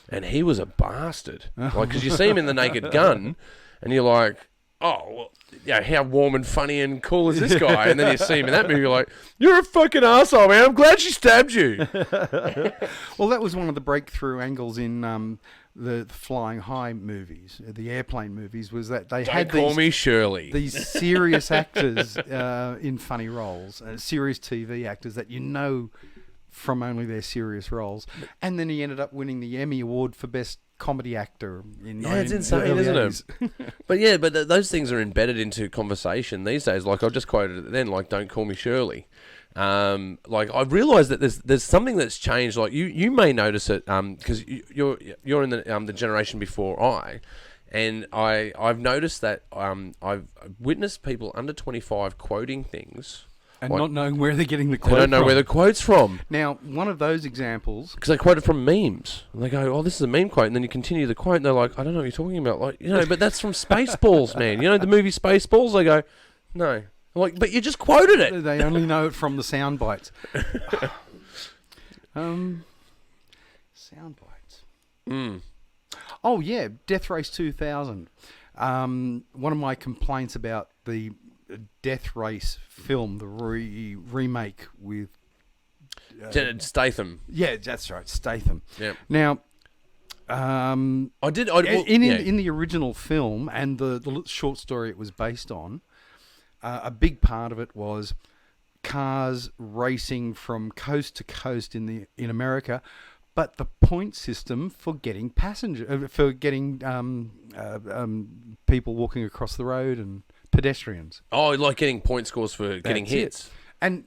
And he was a bastard. Like, because you see him in The Naked Gun, and you're like, oh, well, yeah, how warm and funny and cool is this guy? And then you see him in that movie, you're like, you're a fucking arsehole, man. I'm glad she stabbed you. Well, that was one of the breakthrough angles in the Flying High movies, the airplane movies, was that they had Don't call me Shirley. these serious actors in funny roles, serious TV actors that you know from only their serious roles. And then he ended up winning the Emmy Award for Best Comedy Actor. It's insane, isn't it? But those things are embedded into conversation these days. Like I just quoted it then, like "Don't call me Shirley." Like I've realised that there's something that's changed. Like you may notice it because you're in the generation before I, and I've noticed that I've witnessed people under 25 quoting things. And not knowing where they're getting the quote They don't know from. where the quote's from. Now, one of those examples... Because they quote it from memes. And they go, oh, this is a meme quote. And then you continue the quote, and they're like, I don't know what you're talking about. Like, but that's from Spaceballs, man. You know the movie Spaceballs? They go, no. I'm like, but you just quoted it. They only know it from the sound bites. Sound bites. Oh, yeah, Death Race 2000. One of my complaints about the Death Race film, the remake with Statham. Yeah, that's right, Statham. Yeah. Now, in the original film and the short story it was based on, a big part of it was cars racing from coast to coast in America, but the point system for getting people walking across the road and pedestrians. Oh, like getting point scores for getting hits. And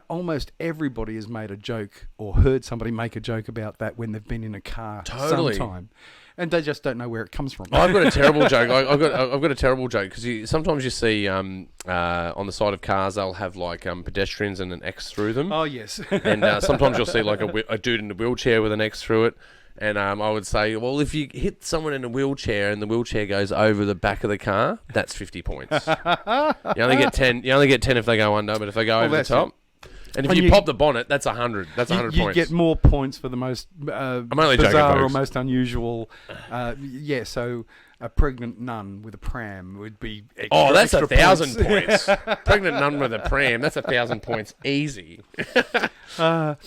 almost everybody has made a joke or heard somebody make a joke about that when they've been in a car sometime, and they just don't know where it comes from. I've got a terrible joke. I've got a terrible joke because sometimes you see on the side of cars they'll have like pedestrians and an X through them. Oh yes. And sometimes you'll see like a dude in a wheelchair with an X through it. And I would say, well, if you hit someone in a wheelchair and the wheelchair goes over the back of the car, that's 50 points. You only get 10. You only get 10 if they go under, but if they go over the top, and if you pop the bonnet, that's 100. That's 100 points. You get more points for the most I'm only bizarre joking, or most unusual. So a pregnant nun with a pram would be extra, oh, that's extra 1,000 points. Pregnant nun with a pram, that's 1,000 points easy. But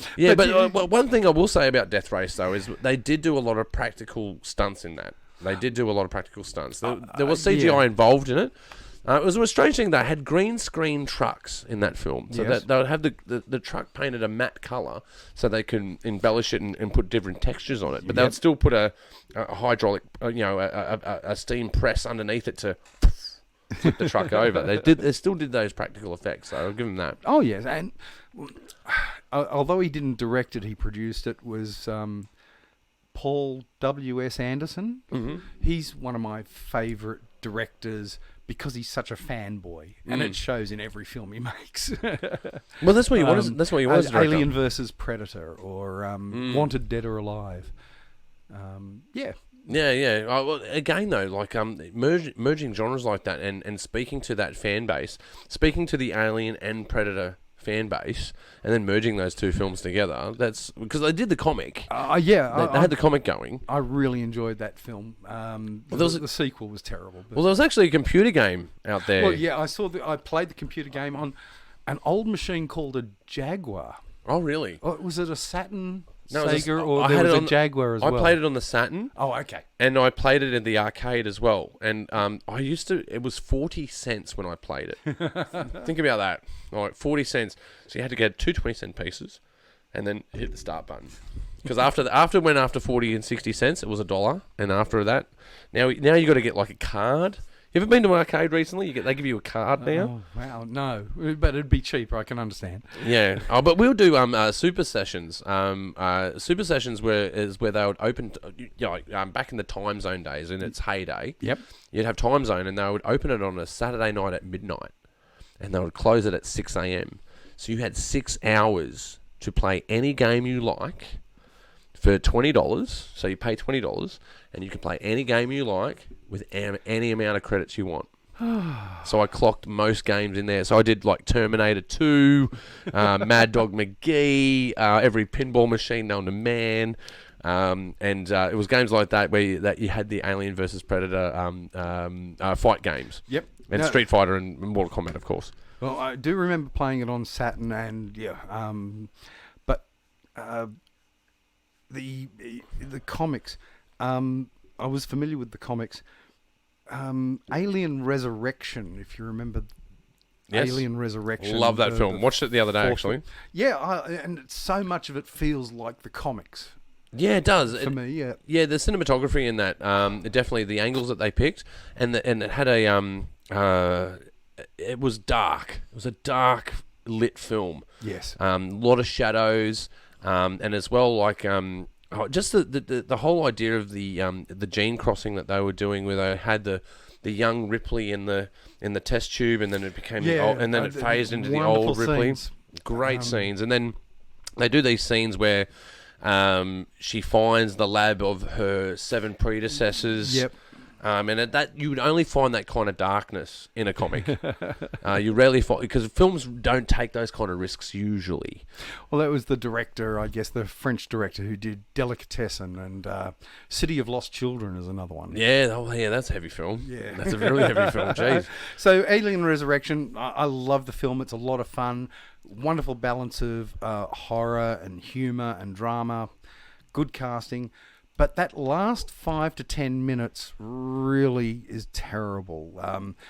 one thing I will say about Death Race though is they did do a lot of practical stunts in that. There was CGI involved in it, It was a strange thing. They had green screen trucks in that film, so Yes. that they would have the truck painted a matte color, so they can embellish it and put different textures on it. But they would still put a hydraulic, a steam press underneath it to flip the truck over. They still did those practical effects, so I'll give them that. Oh yes, and although he didn't direct it, he produced it. Was Paul W.S. Anderson? Mm-hmm. He's one of my favourite directors because he's such a fanboy, and it shows in every film he makes. Well, that's what he was. That's what he was. Alien versus Predator, or Wanted Dead or Alive. Yeah. Yeah. Well, again, though, like merging genres like that, and speaking to that fan base, speaking to the Alien and Predator fan base, and then merging those two films together. That's because they did the comic. They had the comic going. I really enjoyed that film. The sequel was terrible. Well, there was actually a computer game out there. Well, yeah, I played the computer game on an old machine called a Jaguar. Oh, really? Was it a Saturn? No, Sega, or there was a Jaguar as well? I played it on the Saturn. Oh, okay. And I played it in the arcade as well. And it was 40 cents when I played it. Think about that. All right, 40 cents. So you had to get two 20-cent pieces and then hit the start button. Because after 40 and 60 cents, it was $1. And after that, now you got to get like a card. You ever been to an arcade recently? They give you a card now. Oh, wow, no. But it'd be cheaper, I can understand. Yeah. But we'll do super sessions. Super sessions is where they would open, back in the time zone days, in its heyday. Yep. You'd have time zone, and they would open it on a Saturday night at midnight, and they would close it at 6 a.m. So you had 6 hours to play any game you like for $20. So you pay $20, and you can play any game you like with any amount of credits you want. So I clocked most games in there. So I did like Terminator 2, Mad Dog McGee, every pinball machine known to man. And it was games like that where you had the Alien versus Predator fight games. Yep. And Street Fighter and Mortal Kombat, of course. Well, I do remember playing it on Saturn, and but the comics, I was familiar with the comics. Alien Resurrection, if you remember. Yes. Alien Resurrection. Love that film. Watched it the other day, actually. Yeah, and so much of it feels like the comics. Yeah, it does. For me, yeah. Yeah, the cinematography in that, definitely the angles that they picked, and it had it was dark. It was a dark lit film. Yes. A lot of shadows, and as well, like just the whole idea of the gene crossing that they were doing, where they had the young Ripley in the test tube, and then it became and then it phased into the old Ripley. Scenes. Great scenes, and then they do these scenes where she finds the lab of her 7 predecessors. Yep. And at that, you would only find that kind of darkness in a comic. You rarely find, because films don't take those kind of risks usually. Well, that was the director, I guess, the French director who did Delicatessen, and City of Lost Children is another one. Yeah, that's a heavy film. Yeah. That's a really heavy film, jeez. So Alien Resurrection, I love the film. It's a lot of fun. Wonderful balance of horror and humour and drama. Good casting. But that last 5 to 10 minutes really is terrible.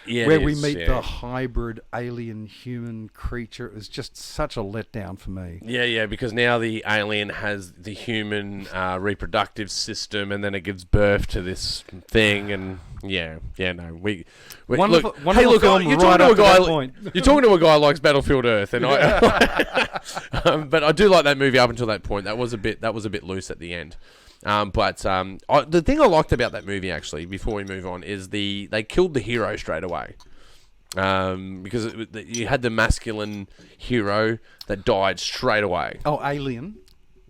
Where we meet the hybrid alien-human creature, it was just such a letdown for me. Yeah, because now the alien has the human reproductive system, and then it gives birth to this thing, and no, we wonderful, look. Wonderful film You're right talking to a guy. point. You're talking to a guy who likes Battlefield Earth, and but I do like that movie up until that point. That was a bit loose at the end. The thing I liked about that movie, actually, before we move on, is they killed the hero straight away. Because you had the masculine hero that died straight away. Oh, Alien?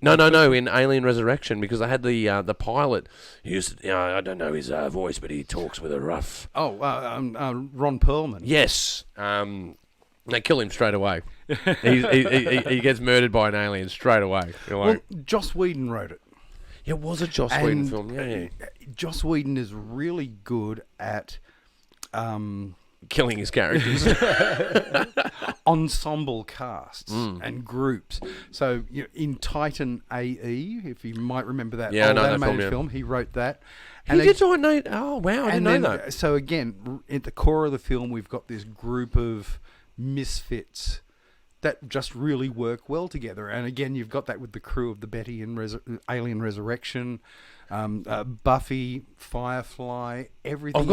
No, in Alien Resurrection, because I had the pilot. He used to, I don't know his voice, but he talks with a rough. Oh, Ron Perlman. Yes. They kill him straight away. He gets murdered by an alien straight away. Well, Joss Whedon wrote it. It was a Joss Whedon film, yeah. Joss Whedon is really good at killing his characters. Ensemble casts and groups. So in Titan AE, if you might remember that old animated film, he wrote that. He did know. Oh, wow, I didn't know that. So again, at the core of the film, we've got this group of misfits that just really work well together. And again, you've got that with the crew of the Betty and Alien Resurrection, Buffy, Firefly, everything.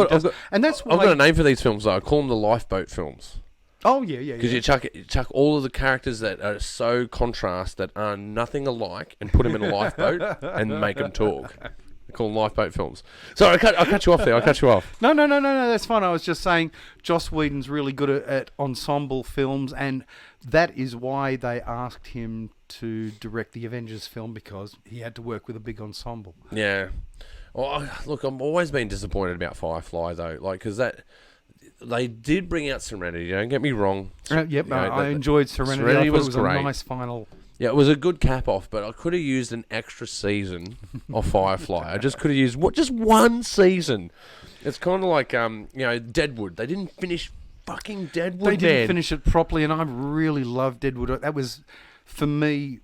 And that's why I've got a name for these films, though. I call them the lifeboat films. Oh, yeah. Because you chuck all of the characters that are so contrast, that are nothing alike, and put them in a lifeboat and make them talk. I call them lifeboat films. Sorry, I cut you off there. I cut you off. No, that's fine. I was just saying Joss Whedon's really good at ensemble films, and that is why they asked him to direct the Avengers film, because he had to work with a big ensemble. Yeah. Well, look, I've always been disappointed about Firefly, though. Like, because they did bring out Serenity, don't get me wrong. I enjoyed Serenity. Serenity I thought was it was great. a nice final. Yeah, it was a good cap-off, but I could have used an extra season of Firefly. I just could have used just one season. It's kind of like, Deadwood. They didn't finish fucking Deadwood. They didn't finish it properly, and I really loved Deadwood. That was, for me,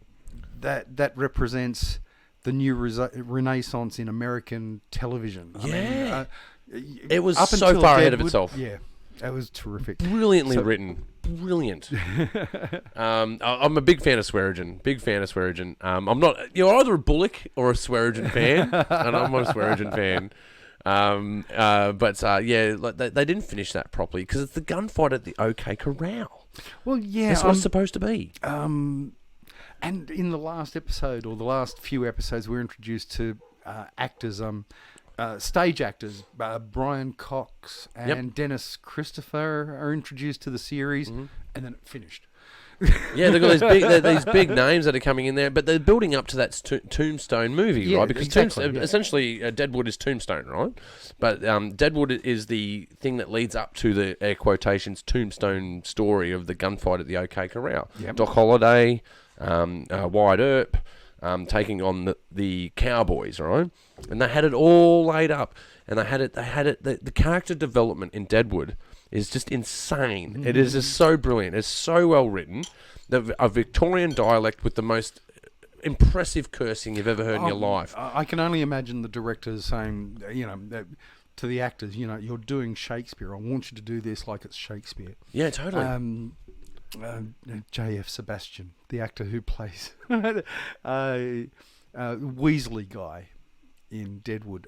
that represents the new renaissance in American television. Yeah. I mean, it was so far ahead of itself. Yeah, that was terrific. Brilliantly written. Brilliant. I'm a big fan of Swearingen. I'm not. You're either a Bullock or a Swearingen fan, and I'm a Swearingen fan. They didn't finish that properly because it's the gunfight at the OK Corral. Well, yeah, that's what it's supposed to be. And in the last episode, or the last few episodes, we're introduced to actors. Stage actors, Brian Cox and Dennis Christopher are introduced to the series, and then it finished. Yeah, they've got these big names that are coming in there, but they're building up to that Tombstone movie, right? Because essentially Deadwood is Tombstone, right? But Deadwood is the thing that leads up to the, air quotations, Tombstone story of the gunfight at the OK Corral. Yep. Doc Holliday, Wyatt Earp, taking on the Cowboys, right? And they had it all laid up, and they had it. The character development in Deadwood is just insane. It is just so brilliant. It's so well written. A Victorian dialect with the most impressive cursing you've ever heard in your life. I can only imagine the directors saying, to the actors, you're doing Shakespeare. I want you to do this like it's Shakespeare. Yeah, totally. J.F. Sebastian, the actor who plays Weasley guy in Deadwood.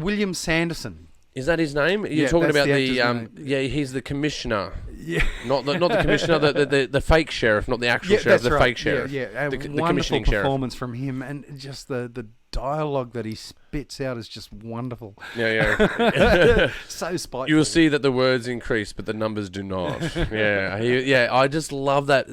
William Sanderson. Is that his name? You're talking about he's the commissioner. Yeah. Not the commissioner, the fake sheriff, not the actual sheriff, the fake sheriff. Yeah. The wonderful commissioning performance sheriff. from him, and just the dialogue that he spits out is just wonderful. Yeah. So spiteful. You will see that the words increase, but the numbers do not. I just love that.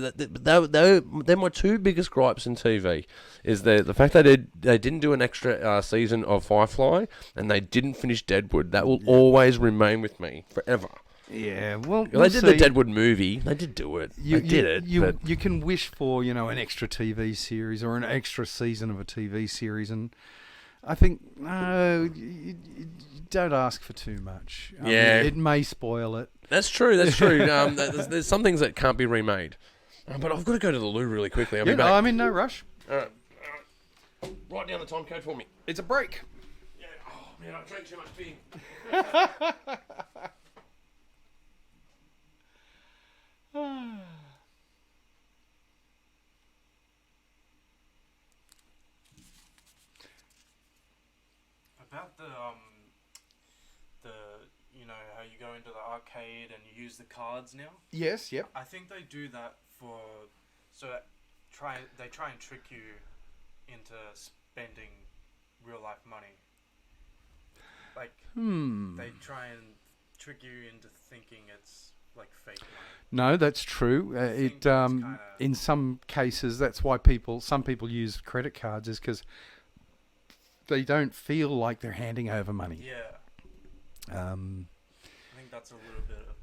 They're my two biggest gripes in TV. Is the fact that they didn't do an extra season of Firefly, and they didn't finish Deadwood. That will always remain with me forever. Yeah, well, they did the Deadwood movie. They did do it. You can wish for an extra TV series or an extra season of a TV series, and I think you don't ask for too much. I mean, it may spoil it. That's true. There's some things that can't be remade. But I've got to go to the loo really quickly. I'll be back. I'm in no rush. All right. Write down the time code for me. It's a break. Yeah. Oh man, I drank too much beer. About the how you go into the arcade and you use the cards now. Yes. Yep. I think they do that they try and trick you into spending real life money. Like they try and trick you into thinking it's like fake money. No, that's true. In some cases, that's why some people use credit cards, is because they don't feel like they're handing over money. Yeah. I think that's a little bit of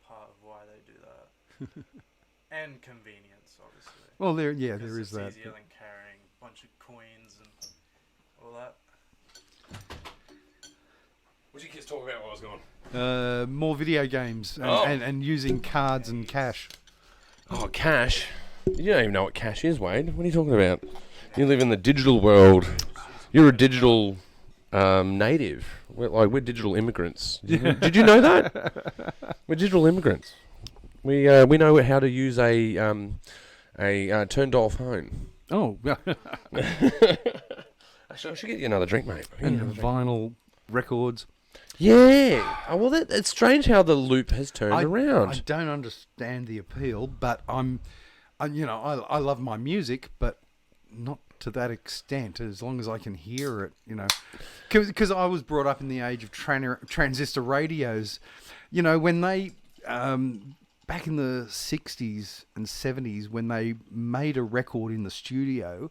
part of why they do that. And convenience, obviously. Well, there is that. It's easier than carrying a bunch of coins and all that. What did you kids talk about while I was gone? More video games and using cards and cash. Oh, cash? You don't even know what cash is, Wade. What are you talking about? You live in the digital world. You're a digital native. We're digital immigrants. Did you know that? We're digital immigrants. We know how to use a turn-dial phone. Oh, I should get you another drink, mate. and vinyl records. Yeah. Oh, well, it's strange how the loop has turned around. I don't understand the appeal, but I love my music, but not to that extent. As long as I can hear it, because I was brought up in the age of transistor radios. When they back in the 60s and 70s, when they made a record in the studio,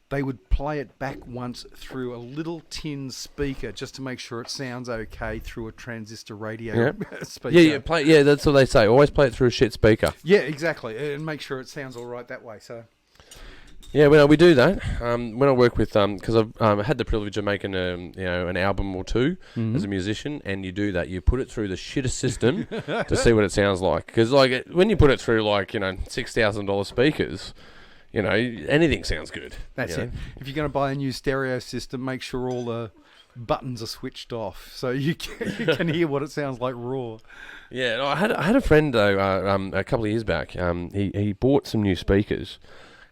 they would play it back once through a little tin speaker just to make sure it sounds okay through a transistor radio speaker. Yeah, that's what they say. Always play it through a shit speaker. Yeah, exactly, and make sure it sounds all right that way. So. Yeah, well, we do that. When I work with, because I've had the privilege of making an album or two as a musician, and you do that, you put it through the shittest system to see what it sounds like. Because when you put it through $6,000 speakers, anything sounds good. That's it. If you're going to buy a new stereo system, make sure all the buttons are switched off so you can hear what it sounds like raw. Yeah, I had a friend though a couple of years back. He bought some new speakers.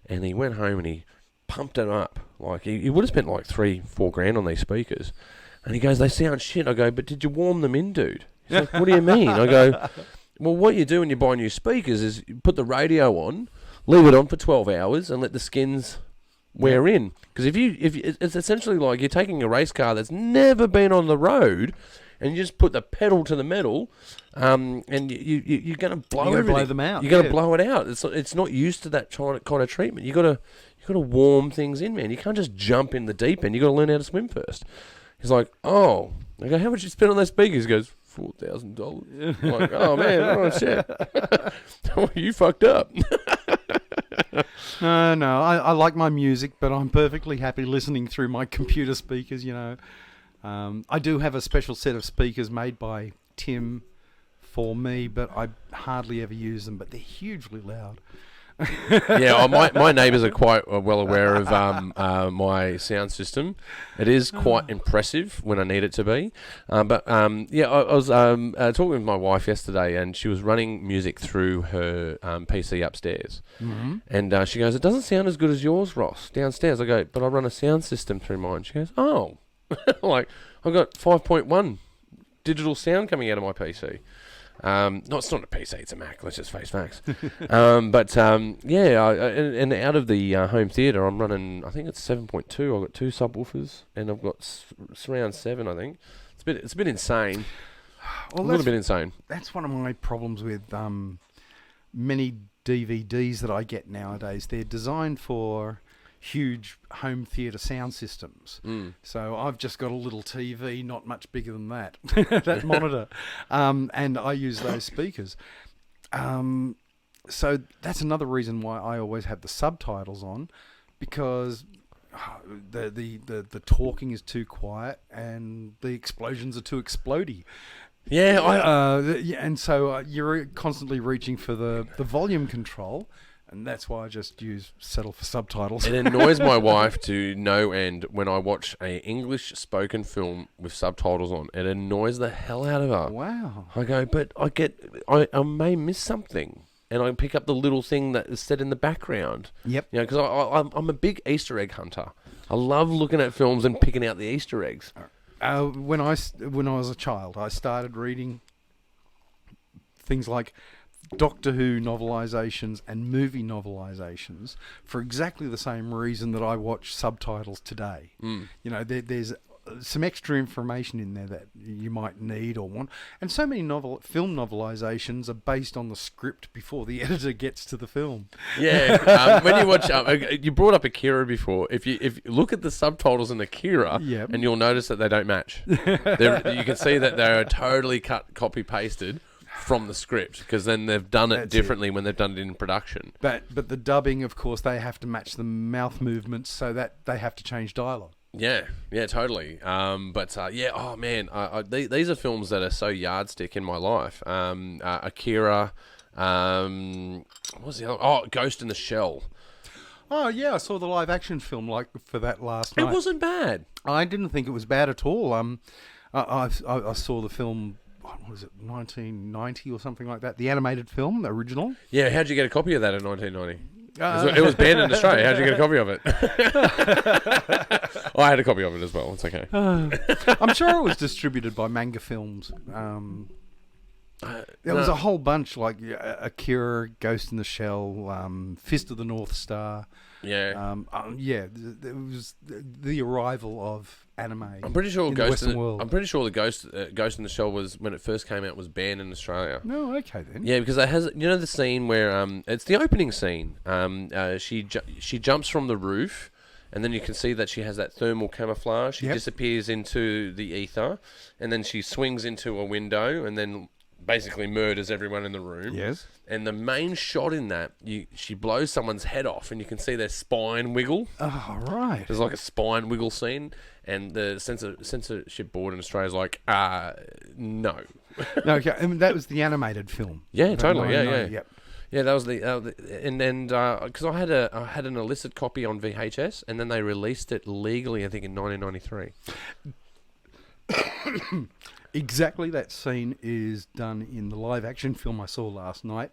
And he went home and he pumped it up. He would have spent $3-4 grand on these speakers. And he goes, they sound shit. I go, but did you warm them in, dude? He's like, what do you mean? I go, well, what you do when you buy new speakers is you put the radio on, leave it on for 12 hours, and let the skins wear in. Because if it's essentially like you're taking a race car that's never been on the road, and you just put the pedal to the metal, and you're going to blow them out. You're going to blow it out. It's not used to that kind of treatment. You got to warm things in, man. You can't just jump in the deep end. You got to learn how to swim first. He's like, oh, I go, how much you spend on those speakers? He goes, $4,000. I'm like, oh man, oh shit, you fucked up. No, I like my music, but I'm perfectly happy listening through my computer speakers. I do have a special set of speakers made by Tim for me, but I hardly ever use them, but they're hugely loud. Yeah, my neighbours are quite well aware of my sound system. It is quite impressive when I need it to be. I was talking with my wife yesterday, and she was running music through her PC upstairs. Mm-hmm. And she goes, it doesn't sound as good as yours, Ross, downstairs. I go, but I run a sound system through mine. She goes, oh. I've got 5.1 digital sound coming out of my PC. No, it's not a PC, it's a Mac, let's just face facts. And out of the home theatre, I'm running, I think it's 7.2. I've got 2 subwoofers, and I've got surround 7, I think. It's a bit insane. Well, a little bit insane. That's one of my problems with many DVDs that I get nowadays. They're designed for huge home theatre sound systems. So I've just got a little TV, not much bigger than that, that monitor, and I use those speakers. So that's another reason why I always have the subtitles on, because the talking is too quiet and the explosions are too explodey. Yeah, and so you're constantly reaching for the volume control. And that's why I just settle for subtitles. It annoys my wife to no end when I watch a English spoken film with subtitles on. It annoys the hell out of her. Wow. I go, but I may miss something. And I pick up the little thing that is set in the background. Yep. Because I'm a big Easter egg hunter. I love looking at films and picking out the Easter eggs. When I was a child, I started reading things like Doctor Who novelizations and movie novelizations for exactly the same reason that I watch subtitles today. There's some extra information in there that you might need or want, and so many film novelizations are based on the script before the editor gets to the film. Yeah, when you watch, you brought up Akira before. If you look at the subtitles in Akira, and you'll notice that they don't match. You can see that they are totally copy pasted from the script, because then they've done it differently when they've done it in production. But the dubbing, of course, they have to match the mouth movements, so that they have to change dialogue. Yeah, totally. Oh man, these are films that are so yardstick in my life. Akira, what was the other? Oh, Ghost in the Shell. Oh yeah, I saw the live action film like for that last night. It wasn't bad. I didn't think it was bad at all. I saw the film. What was it, 1990 or something like that? The animated film, the original. Yeah, how'd you get a copy of that in 1990? It was banned in Australia. How'd you get a copy of it? I had a copy of it as well. It's okay. I'm sure it was distributed by Manga Films. There was a whole bunch like Akira, Ghost in the Shell, Fist of the North Star. Yeah. It was the arrival of anime. I'm pretty sure in the Western world. I'm pretty sure the Ghost in the Shell was, when it first came out, was banned in Australia. No, okay then. Yeah, because it has, you know, the scene where it's the opening scene. She jumps from the roof, and then you can see that she has that thermal camouflage. She disappears into the ether, and then she swings into a window, and then basically murders everyone in the room. Yes. And the main shot in that, she blows someone's head off, and you can see their spine wiggle. Oh, right. There's like a spine wiggle scene, and the censorship board in Australia is like, no. No, okay. I mean, that was the animated film. Yeah, totally. Yeah. Yep. Yeah, that was and then because I had an illicit copy on VHS, and then they released it legally, I think, in 1993. Exactly that scene is done in the live action film I saw last night,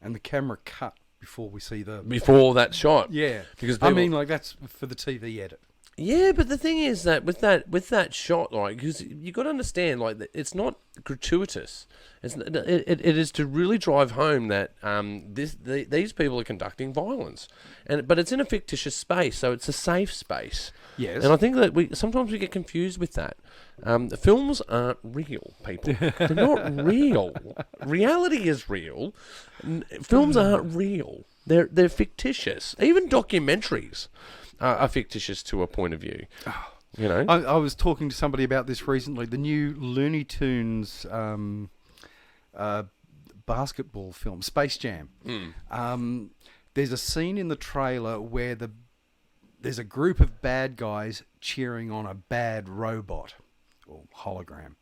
and the camera cut before we see Before that shot. Yeah, because I mean, like, that's for the TV edit. Yeah, but the thing is that with that shot, like, because you got to understand, like, it's not gratuitous. It is to really drive home that these people are conducting violence, but it's in a fictitious space, so it's a safe space. Yes, and I think that sometimes we get confused with that. The films aren't real, people. They're not real. Reality is real. Films aren't real. They're fictitious. Even documentaries are fictitious to a point of view. You know, I was talking to somebody about this recently. The new Looney Tunes basketball film, Space Jam. There's a scene in the trailer where there's a group of bad guys cheering on a bad robot or hologram.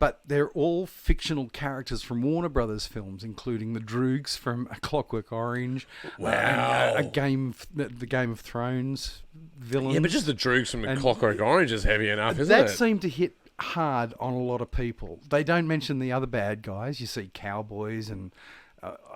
But they're all fictional characters from Warner Brothers films, including the Droogs from A Clockwork Orange, wow, the Game of Thrones villains. Yeah, but just the Droogs from A Clockwork Orange is heavy enough, isn't it? That seemed to hit hard on a lot of people. They don't mention the other bad guys. You see cowboys and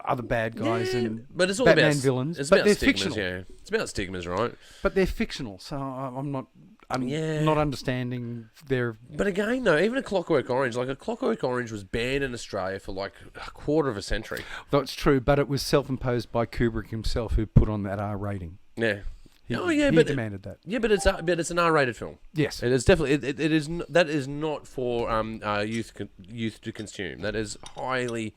other bad guys and but it's all Batman about, villains. It's but about they're stigmas, fictional. yeah. It's about stigmas, right? But they're fictional, so I'm not understanding their... But again, though, even A Clockwork Orange, like A Clockwork Orange was banned in Australia for like a quarter of a century. That's true, but it was self-imposed by Kubrick himself, who put on that R rating. Yeah. He demanded that. Yeah, but it's an R-rated film. Yes, it is definitely. It is. That is not for youth to consume. That is highly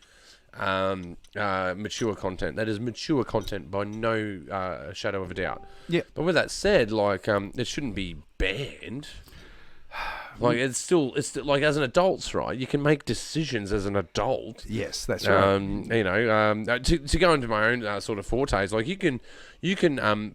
mature content. That is mature content by no shadow of a doubt. Yeah. But with that said, like it shouldn't be banned. Like it's still like, as an adult's right, you can make decisions as an adult. Yes, that's right. You know, to go into my own sort of fortes, like you can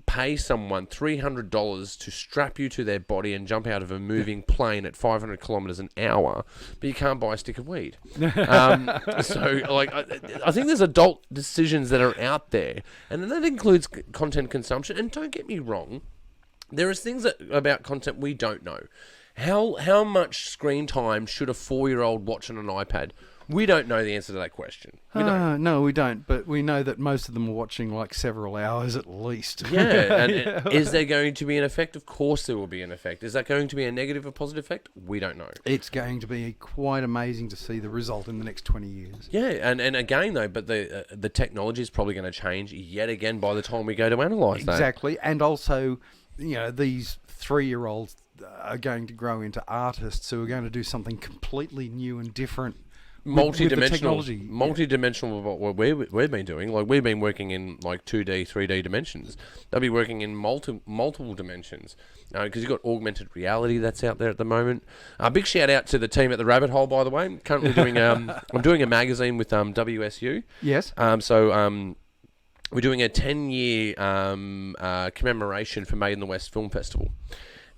pay someone $300 to strap you to their body and jump out of a moving plane at 500 kilometers an hour, but you can't buy a stick of weed. So, like, I think there's adult decisions that are out there, and then that includes content consumption. And don't get me wrong, there is things about content we don't know. How much screen time should a 4-year-old watch on an iPad? We don't know the answer to that question. No, we don't. But we know that most of them are watching like several hours at least. Yeah. And is there going to be an effect? Of course there will be an effect. Is that going to be a negative or positive effect? We don't know. It's going to be quite amazing to see the result in the next 20 years. Yeah, and again though, but the technology is probably going to change yet again by the time we go to analyse that. Exactly. And also, you know, these 3-year-olds are going to grow into artists who are going to do something completely new and different. Multi-dimensional of what we've been doing. Like, we've been working in like 2D, 3D dimensions. They'll be working in multiple dimensions because you've got augmented reality that's out there at the moment. Big shout out to the team at the Rabbit Hole, by the way. Currently doing I'm doing a magazine with WSU. Yes. We're doing a 10-year commemoration for Made in the West Film Festival.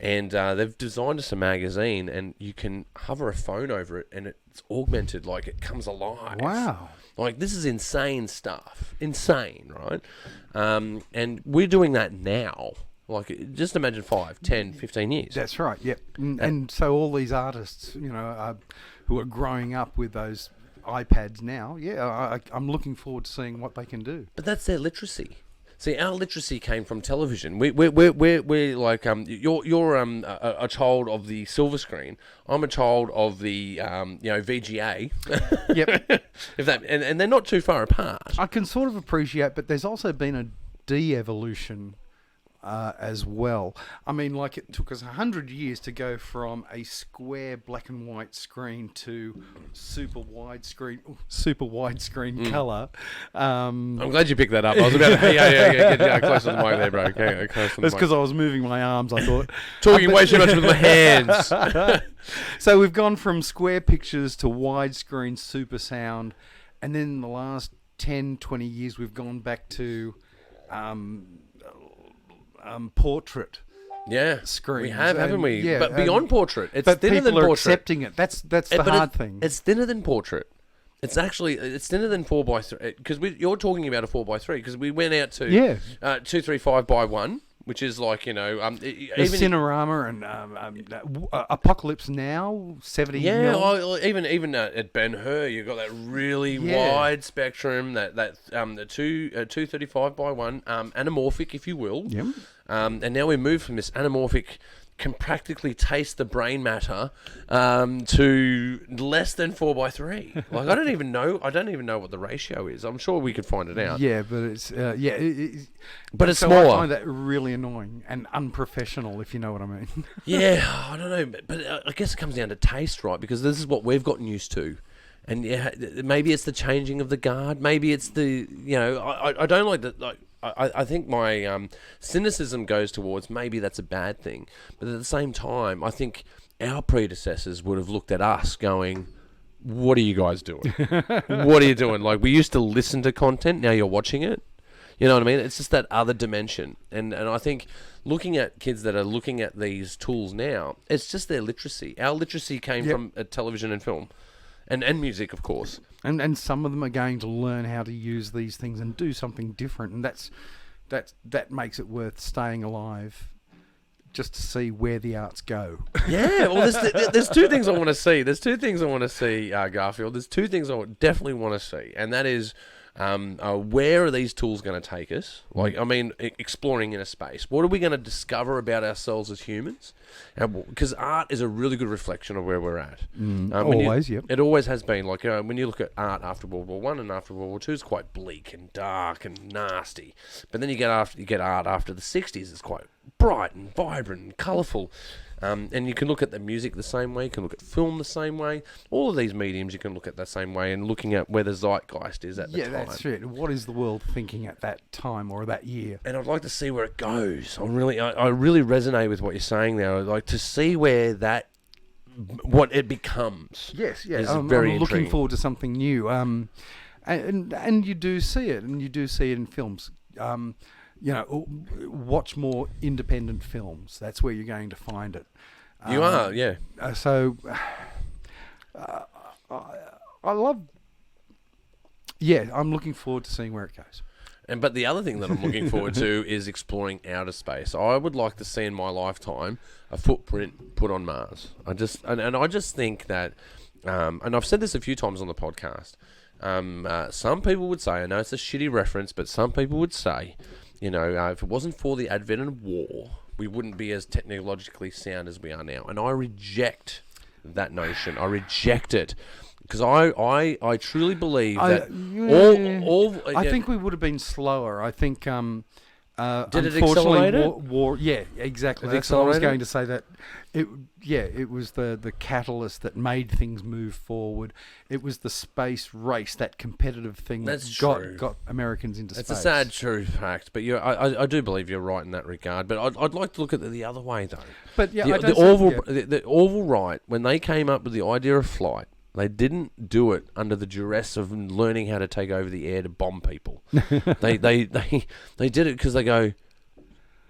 And they've designed us a magazine, and you can hover a phone over it, and it's augmented, like it comes alive. Wow. Like, this is insane stuff. Insane, right? And we're doing that now. Like, just imagine 5, 10, 15 years. That's right, yep. And so all these artists, who are growing up with those iPads now, I'm looking forward to seeing what they can do. But that's their literacy. See, our literacy came from television. We're like you're a child of the silver screen. I'm a child of the VGA. Yep. If that and they're not too far apart. I can sort of appreciate, but there's also been a de-evolution as well. I mean, like, it took us 100 years to go from a square black and white screen to super widescreen colour. I'm glad you picked that up. I was about to get close to the mic there, bro. Okay, close to the That's mic. because I was moving my arms, I thought. Talking way too much with my hands. So we've gone from square pictures to widescreen super sound, and then in the last 10, 20 years we've gone back to portrait screens. We have, haven't we? Yeah, but beyond portrait, it's but thinner people than are portrait. accepting it. That's the hard thing. It's thinner than portrait. It's thinner than 4x3 because you're talking about a 4x3 because we went out to 235x1, which is like the even Cinerama and Apocalypse Now 70 mil. even at Ben-Hur you got that really wide spectrum the 235x1 anamorphic, if you will. Yep. And now we move from this anamorphic can practically taste the brain matter to less than 4x3. Like, I don't even know what the ratio is. I'm sure we could find it out. Yeah, but it's but it's so smaller. I find that really annoying and unprofessional, if you know what I mean. Yeah, I don't know, but I guess it comes down to taste, right? Because this is what we've gotten used to. And yeah, maybe it's the changing of the guard. Maybe it's the I don't like that. Like, I think my cynicism goes towards maybe that's a bad thing, but at the same time, I think our predecessors would have looked at us going, "What are you guys doing? What are you doing?" Like, we used to listen to content, now you're watching it. You know what I mean? It's just that other dimension, and I think looking at kids that are looking at these tools now, it's just their literacy. Our literacy came from television and film. And music, of course. And some of them are going to learn how to use these things and do something different, and that makes it worth staying alive, just to see where the arts go. Yeah, well, there's two things I want to see. Garfield. There's two things I definitely want to see, and that is where are these tools going to take us? Like, I mean, exploring inner space. What are we going to discover about ourselves as humans? Because art is a really good reflection of where we're at. Always, yep. It always has been. Like, when you look at art after World War I and after World War II, it's quite bleak and dark and nasty. But then you get art after the 60s, it's quite bright and vibrant and colourful. And you can look at the music the same way, you can look at film the same way. All of these mediums you can look at the same way, and looking at where the zeitgeist is at the time. Yeah, that's it. What is the world thinking at that time or that year? And I'd like to see where it goes. I really resonate with what you're saying there. I'd like to see where what it becomes. Yes, yeah. I'm looking forward to something new. And you do see it, and you do see it in films. Watch more independent films. That's where you're going to find it. You are, yeah. I love... Yeah, I'm looking forward to seeing where it goes. But the other thing that I'm looking forward to is exploring outer space. I would like to see in my lifetime a footprint put on Mars. I just think that, and I've said this a few times on the podcast, some people would say, I know it's a shitty reference, but some people would say, if it wasn't for the advent of war, we wouldn't be as technologically sound as we are now. And I reject that notion. I reject it. Because I truly believe that I think we would have been slower. I think did it accelerate it? War, yeah, exactly. That's what I was going to say. That it was the catalyst that made things move forward. It was the space race, that competitive thing that got Americans into space. It's a sad true fact, but I do believe you're right in that regard. But I'd like to look at it the other way though. But yeah, the Orville Wright, when they came up with the idea of flight, they didn't do it under the duress of learning how to take over the air to bomb people. they did it because they go,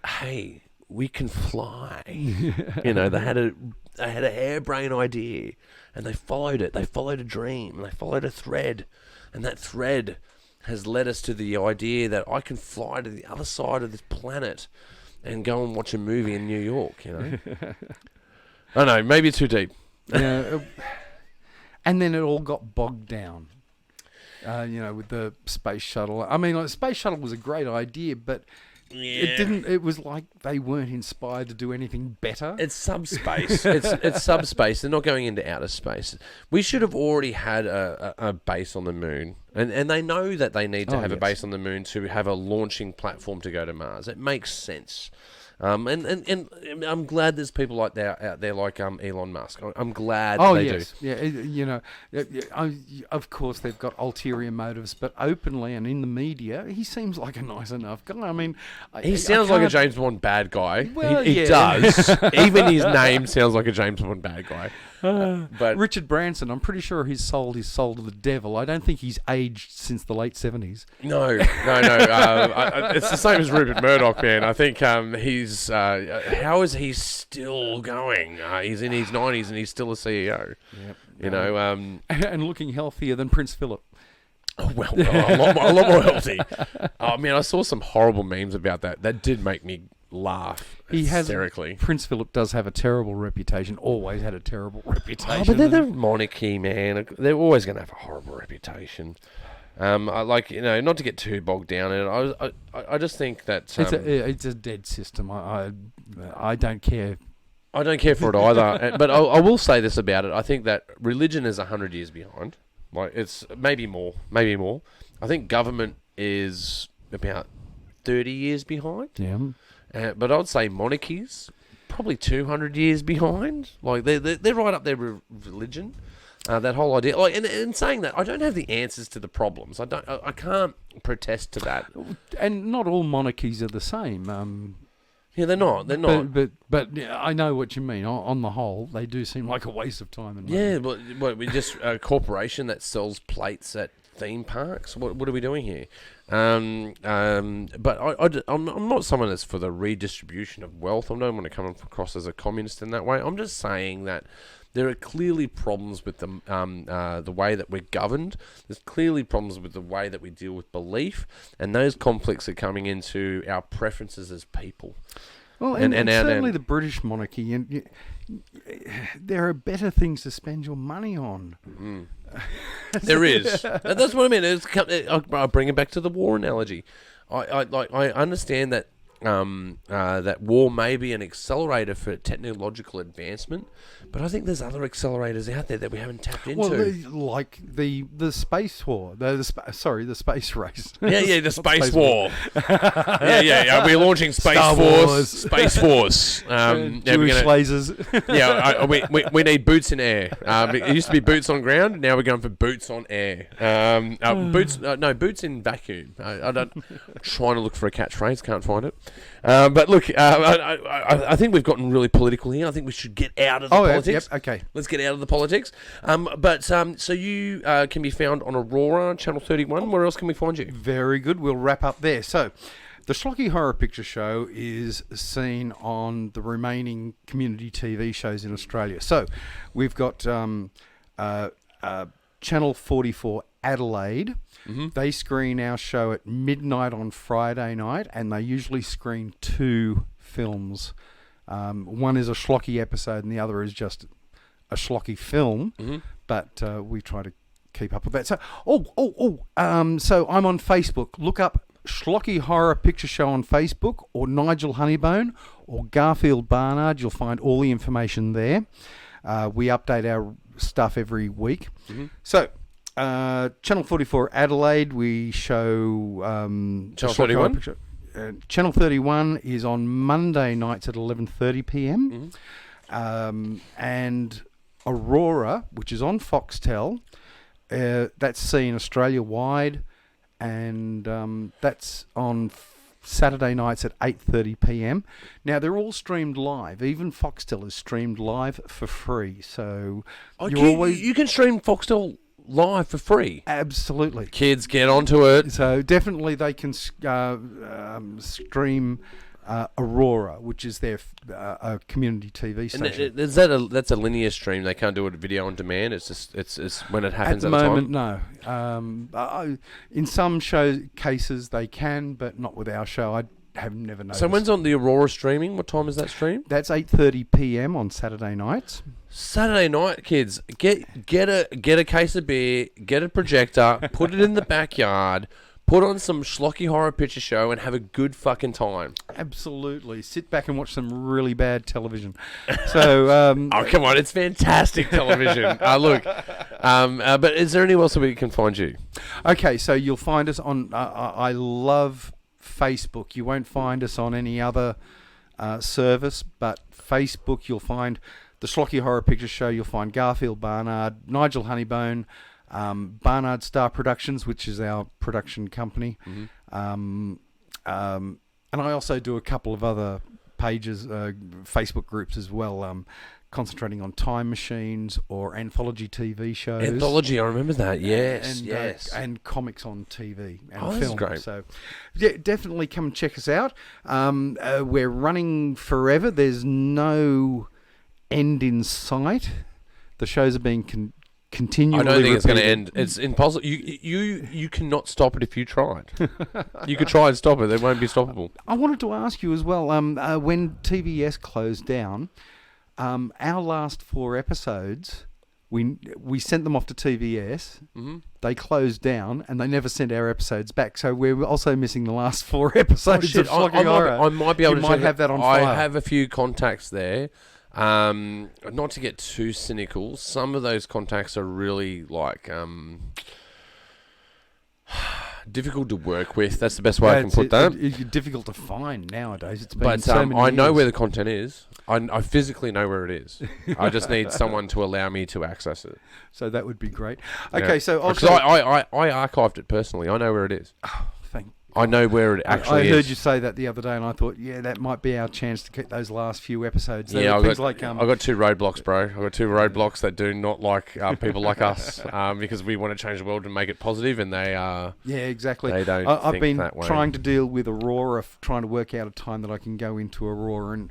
hey, we can fly. They had a harebrained idea, and they followed it. They followed a dream. They followed a thread. And that thread has led us to the idea that I can fly to the other side of this planet and go and watch a movie in New York, you know? I know, maybe it's too deep. Yeah, and then it all got bogged down, with the space shuttle. I mean, the space shuttle was a great idea, but it didn't. It was like they weren't inspired to do anything better. It's subspace. it's subspace. They're not going into outer space. We should have already had a base on the moon, and they know that they need to have a base on the moon to have a launching platform to go to Mars. It makes sense. And I'm glad there's people like that out there, like Elon Musk. I'm glad they do. Yeah, of course they've got ulterior motives, but openly and in the media, he seems like a nice enough guy. I mean, he sounds like a James Bond bad guy. Well, he does. Even his name sounds like a James Bond bad guy. But Richard Branson, I'm pretty sure he's sold his soul to the devil. I don't think he's aged since the late 70s. No. It's the same as Rupert Murdoch, man. I think he's... how is he still going? He's in his 90s and he's still a CEO. Yep. You know... and looking healthier than Prince Philip. Oh, well, a lot more healthy. Oh, man, I saw some horrible memes about that. That did make me laugh hysterically. Prince Philip does have a terrible reputation. Always had a terrible reputation. Oh, but they're the monarchy, man. They're always going to have a horrible reputation. Not to get too bogged down in it. I just think that it's a dead system. I don't care. I don't care for it either. But I will say this about it. I think that religion is 100 years behind. Like, it's maybe more. I think government is about 30 years behind. Yeah. But I'd say monarchies probably 200 years behind. Like, they're right up there with religion. That whole idea, like, and saying that, I don't have the answers to the problems. I can't protest to that. And not all monarchies are the same. Yeah, they're not. But I know what you mean. On the whole, they do seem like a waste of time and money. Yeah, but we just a corporation that sells plates at theme parks. What are we doing here? But I'm not someone that's for the redistribution of wealth. I don't want to come across as a communist in that way. I'm just saying that there are clearly problems with the way that we're governed. There's clearly problems with the way that we deal with belief, and those conflicts are coming into our preferences as people. Well, and certainly the British monarchy, and there are better things to spend your money on. Mm. There is. That's what I mean. I'll bring it back to the war analogy. I understand that that war may be an accelerator for technological advancement, but I think there's other accelerators out there that we haven't tapped into. Well, like the space war, the space race. Yeah, the space war. yeah. We're launching Space Force. Jewish lasers. Yeah, we need boots in air. It used to be boots on ground. Now we're going for boots on air. Boots in vacuum. I'm trying to look for a catchphrase, can't find it. But look, I think we've gotten really political here. I think we should get out of the politics. Yep, okay. Let's get out of the politics. So you can be found on Aurora, Channel 31. Where else can we find you? Very good. We'll wrap up there. So, the Schlocky Horror Picture Show is seen on the remaining community TV shows in Australia. So, we've got Channel 44 Adelaide. Mm-hmm. They screen our show at midnight on Friday night, and they usually screen 2 films. One is a Schlocky episode, and the other is just a Schlocky film. Mm-hmm. But we try to keep up with that. So, so I'm on Facebook. Look up Schlocky Horror Picture Show on Facebook, or Nigel Honeybone, or Garfield Barnard. You'll find all the information there. We update our stuff every week. Mm-hmm. So, Channel 44 Adelaide, we show Channel 31. Channel 31 is on Monday nights at 11:30 p.m. Mm-hmm. And Aurora, which is on Foxtel, that's seen Australia-wide, and that's on Saturday nights at 8:30 p.m. Now, they're all streamed live. Even Foxtel is streamed live for free. So you can stream Foxtel live for free. Absolutely. Kids, get onto it. So definitely they can stream Aurora, which is their a community TV station. And that's a linear stream? They can't do it video on demand. It's just it's when it happens at the moment. time? No. In some cases they can, but not with our show. I have never noticed. So when's on the Aurora streaming? What time is that stream? That's 8:30 p.m. on Saturday nights. Saturday night, kids. Get a case of beer, get a projector, put it in the backyard, put on some Schlocky Horror Picture Show, and have a good fucking time. Absolutely. Sit back and watch some really bad television. So, oh, come on. It's fantastic television. Look. But is there anywhere else that we can find you? Okay, so you'll find us on... I love Facebook. You won't find us on any other service, but Facebook, you'll find the Schlocky Horror Picture Show. You'll find Garfield Barnard, Nigel Honeybone, Barnard Star Productions, which is our production company. Mm-hmm. And I also do a couple of other pages, Facebook groups as well, concentrating on time machines or anthology TV shows. Anthology, I remember that. Yes, yes. And comics on TV and film. That's great. So, yeah, definitely come and check us out. We're running forever. There's no end in sight. The shows are being continually. I don't think it's going to repeated. end. It's impossible. You cannot stop it if you tried. You could try and stop it. It won't be stoppable. I wanted to ask you as well. When TVS closed down, our last 4 episodes, we sent them off to TVS. Mm-hmm. They closed down, and they never sent our episodes back. So we're also missing the last 4 episodes of Shocky Horror. I might be able to have that on file. I have a few contacts there. Not to get too cynical, some of those contacts are really like difficult to work with. That's the best way I can put that. It's difficult to find nowadays. It's been so many I know years. where the content is. I physically know where it is. I just need someone to allow me to access it. So that would be great. Okay, yeah. so because I archived it personally. I know where it is. I know where it actually is. I heard you say that the other day, and I thought, yeah, that might be our chance to get those last few episodes. Yeah, I got 2 roadblocks, bro. I got 2 roadblocks that do not like people like us, because we want to change the world and make it positive, and they are. Yeah, exactly. They don't. I've been that way. trying to deal with Aurora, trying to work out a time that I can go into Aurora and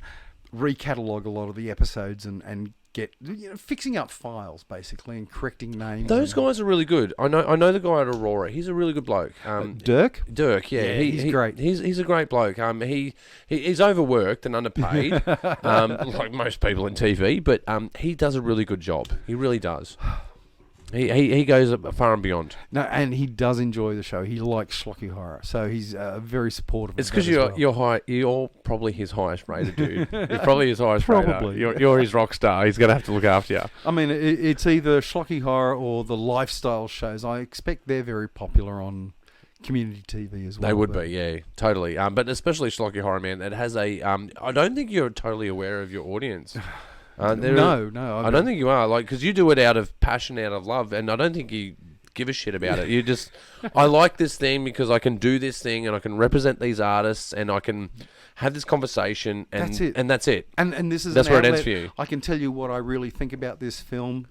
recatalogue a lot of the episodes and get fixing up files basically and correcting names. Those guys are really good. I know the guy at Aurora. He's a really good bloke. Dirk, yeah, he's great. He's a great bloke. He's overworked and underpaid, like most people in TV, but he does a really good job. He really does. He goes far and beyond. No, and he does enjoy the show. He likes Schlocky Horror, so he's very supportive. It's because you're probably his highest rated dude. You're probably his highest rated. You're his rock star. He's going to have to look after you. I mean, it's either Schlocky Horror or the lifestyle shows. I expect they're very popular on community TV as well. They would be, yeah, totally. But especially Schlocky Horror, man. It has a. I don't think you're totally aware of your audience. No, I don't think you are. Like, because you do it out of passion, out of love, and I don't think you give a shit about it. You just, I like this thing because I can do this thing and I can represent these artists and I can have this conversation and that's it. And that's it. And this is that's where it ends for you. I can tell you what I really think about this film.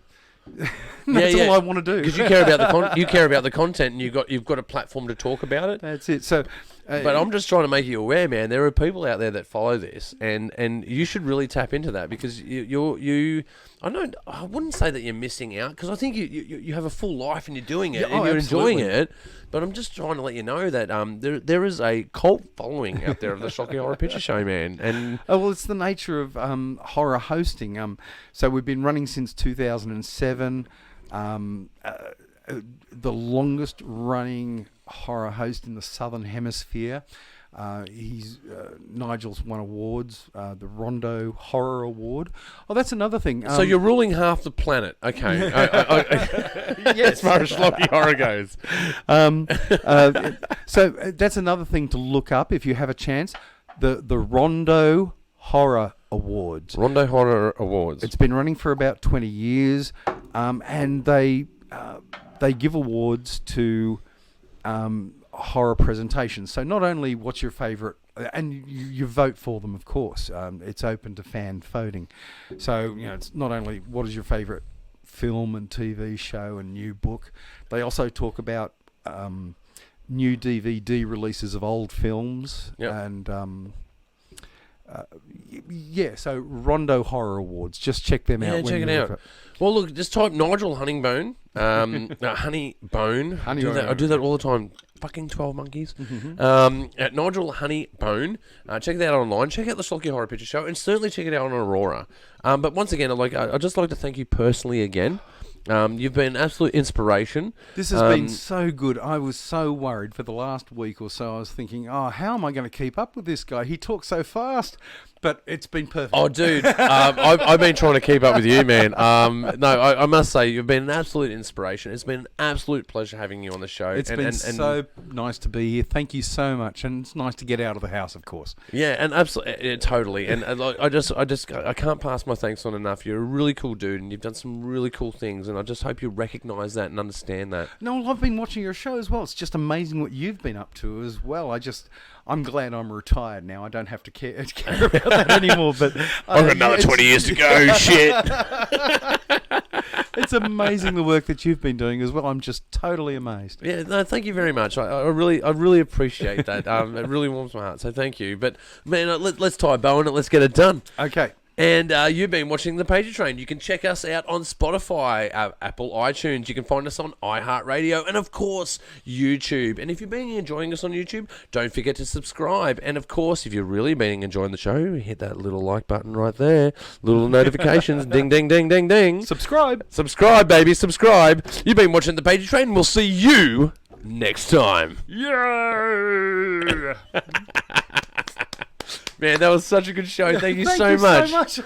That's all I want to do. Because you care about you care about the content, and you've got a platform to talk about it. That's it. So, but I'm just trying to make you aware, man. There are people out there that follow this, and you should really tap into that because I wouldn't say that you're missing out because I think you have a full life and you're doing it and you're enjoying it. But I'm just trying to let you know that there is a cult following out there of the Shocky Horror Picture Show, man. And well, it's the nature of horror hosting. So we've been running since 2007. The longest running horror host in the Southern Hemisphere. Nigel's won awards, the Rondo Horror Award. Oh, that's another thing. So you're ruling half the planet, okay? Yes, as far as Schlocky Horror goes. So that's another thing to look up if you have a chance. The Rondo Horror Awards. Rondo Horror Awards. It's been running for about 20 years, and they give awards to horror presentations. So not only what's your favourite, and you vote for them, of course. It's open to fan voting. So it's not only what is your favourite film and TV show and new book. They also talk about new DVD releases of old films and So Rondo Horror Awards. Just check them out. Yeah, check it out. Well, look, just type Nigel Honeybourne. Honeybone. I do that all the time. Fucking 12 monkeys. At Nigel Honeybourne. Check that out online. Check out the Schlocky Horror Picture Show, and certainly check it out on Aurora. But once again, I'd just like to thank you personally again. You've been an absolute inspiration. This has been so good. I was so worried for the last week or so. I was thinking, how am I going to keep up with this guy? He talks so fast. But it's been perfect. Oh, dude, I've been trying to keep up with you, man. I must say, you've been an absolute inspiration. It's been an absolute pleasure having you on the show. It's been so nice to be here. Thank you so much, and it's nice to get out of the house, of course. Yeah, and absolutely, totally. And I can't pass my thanks on enough. You're a really cool dude, and you've done some really cool things. And I just hope you recognise that and understand that. No, well, I've been watching your show as well. It's just amazing what you've been up to as well. I'm glad I'm retired now. I don't have to care about that anymore. But I've got another 20 years to go. Shit. It's amazing the work that you've been doing as well. I'm just totally amazed. Yeah, no, thank you very much. I really appreciate that. It really warms my heart. So thank you. But man, let's tie a bow on it. Let's get it done. Okay. And you've been watching The Pagey Train. You can check us out on Spotify, Apple, iTunes. You can find us on iHeartRadio and, of course, YouTube. And if you've been enjoying us on YouTube, don't forget to subscribe. And, of course, if you've really been enjoying the show, hit that little like button right there. Little notifications. Ding, ding, ding, ding, ding. Subscribe. Subscribe, baby. Subscribe. You've been watching The Pagey Train. We'll see you next time. Yeah. Man, that was such a good show. Thank you so much.